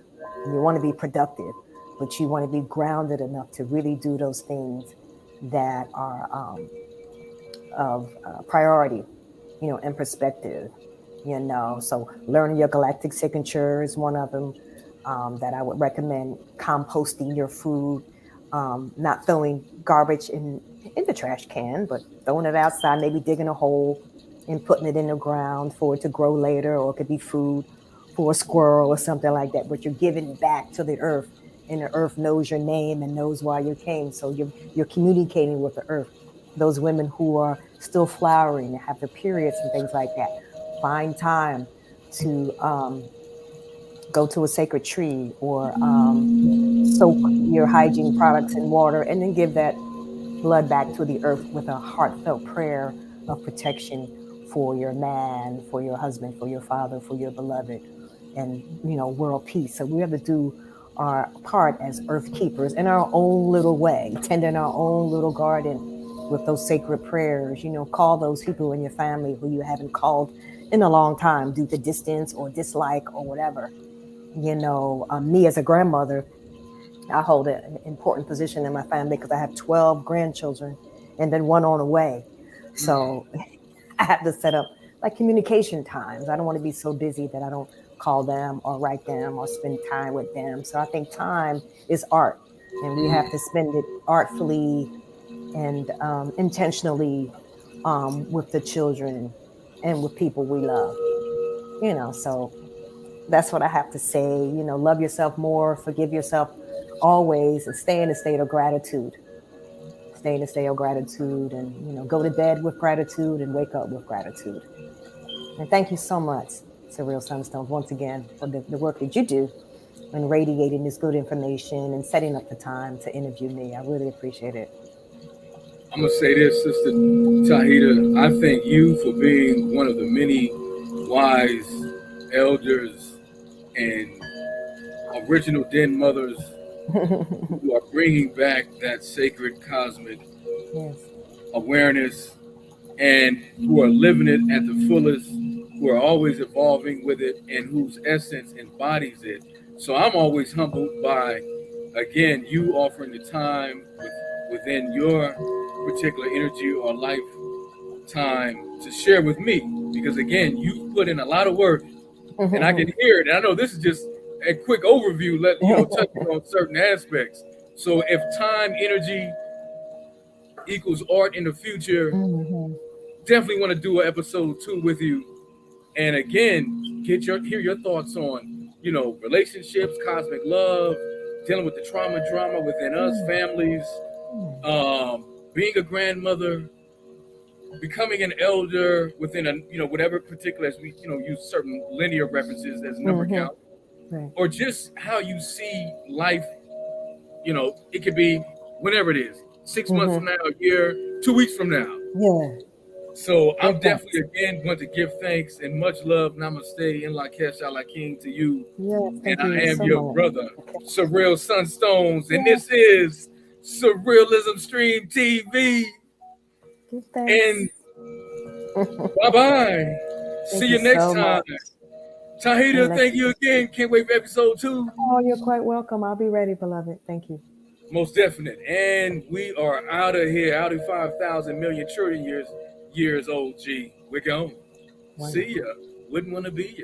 and you want to be productive, but you want to be grounded enough to really do those things that are of priority, you know, and perspective, you know. So learning your galactic signature is one of them that I would recommend. Composting your food, not throwing garbage in the trash can, but throwing it outside, maybe digging a hole and putting it in the ground for it to grow later, or it could be food for a squirrel or something like that. But you're giving back to the earth, and the earth knows your name and knows why you came. So you're communicating with the earth. Those women who are still flowering and have their periods and things like that, find time to go to a sacred tree, or soak your hygiene products in water, and then give that blood back to the earth with a heartfelt prayer of protection for your man, for your husband, for your father, for your beloved, and, you know, world peace. So we have to do our part as earth keepers in our own little way, tending our own little garden with those sacred prayers. You know, call those people in your family who you haven't called in a long time due to distance or dislike or whatever. You know, me as a grandmother, I hold an important position in my family because I have 12 grandchildren and then one on the way. So I have to set up like communication times. I don't want to be so busy that I don't call them or write them or spend time with them. So I think time is art, and we have to spend it artfully and intentionally with the children and with people we love. You know, so that's what I have to say. You know, love yourself more, forgive yourself always, and stay in a state of gratitude. Stay in a state of gratitude, and, you know, go to bed with gratitude and wake up with gratitude. And thank you so much, Surreal Sunstones, once again, for the work that you do in radiating this good information and setting up the time to interview me. I really appreciate it. I'm going to say this, Sister Tahita. I thank you for being one of the many wise elders and original den mothers who are bringing back that sacred cosmic awareness, and who are living it at the fullest, who are always evolving with it, and whose essence embodies it. So I'm always humbled by, again, you offering the time within your particular energy or lifetime to share with me, because again, you've put in a lot of work, and I can hear it. And I know this is just a quick overview, touching on certain aspects. So if time, energy equals art in the future, definitely want to do an episode 2 with you. And again, hear your thoughts on, you know, relationships, cosmic love, dealing with the drama within us, families, being a grandmother, becoming an elder within a, you know, whatever particular, as we, you know, use certain linear references as number count, or just how you see life. You know, it could be whenever it is, 6 months from now, a year, 2 weeks from now. Yeah. So I'm definitely, again, going to give thanks and much love. Namaste, in Lakesh Allah King to you. And I am your brother, Surreal Sunstones. And this is Surrealism Stream TV. And bye-bye. See you next time. Tahita, thank you again. Can't wait for episode 2. Oh, you're quite welcome. I'll be ready, beloved. Thank you. Most definite. And we are out of here, out of 5,000 million trillion years old, G. We're gone. See ya. Wouldn't want to be ya.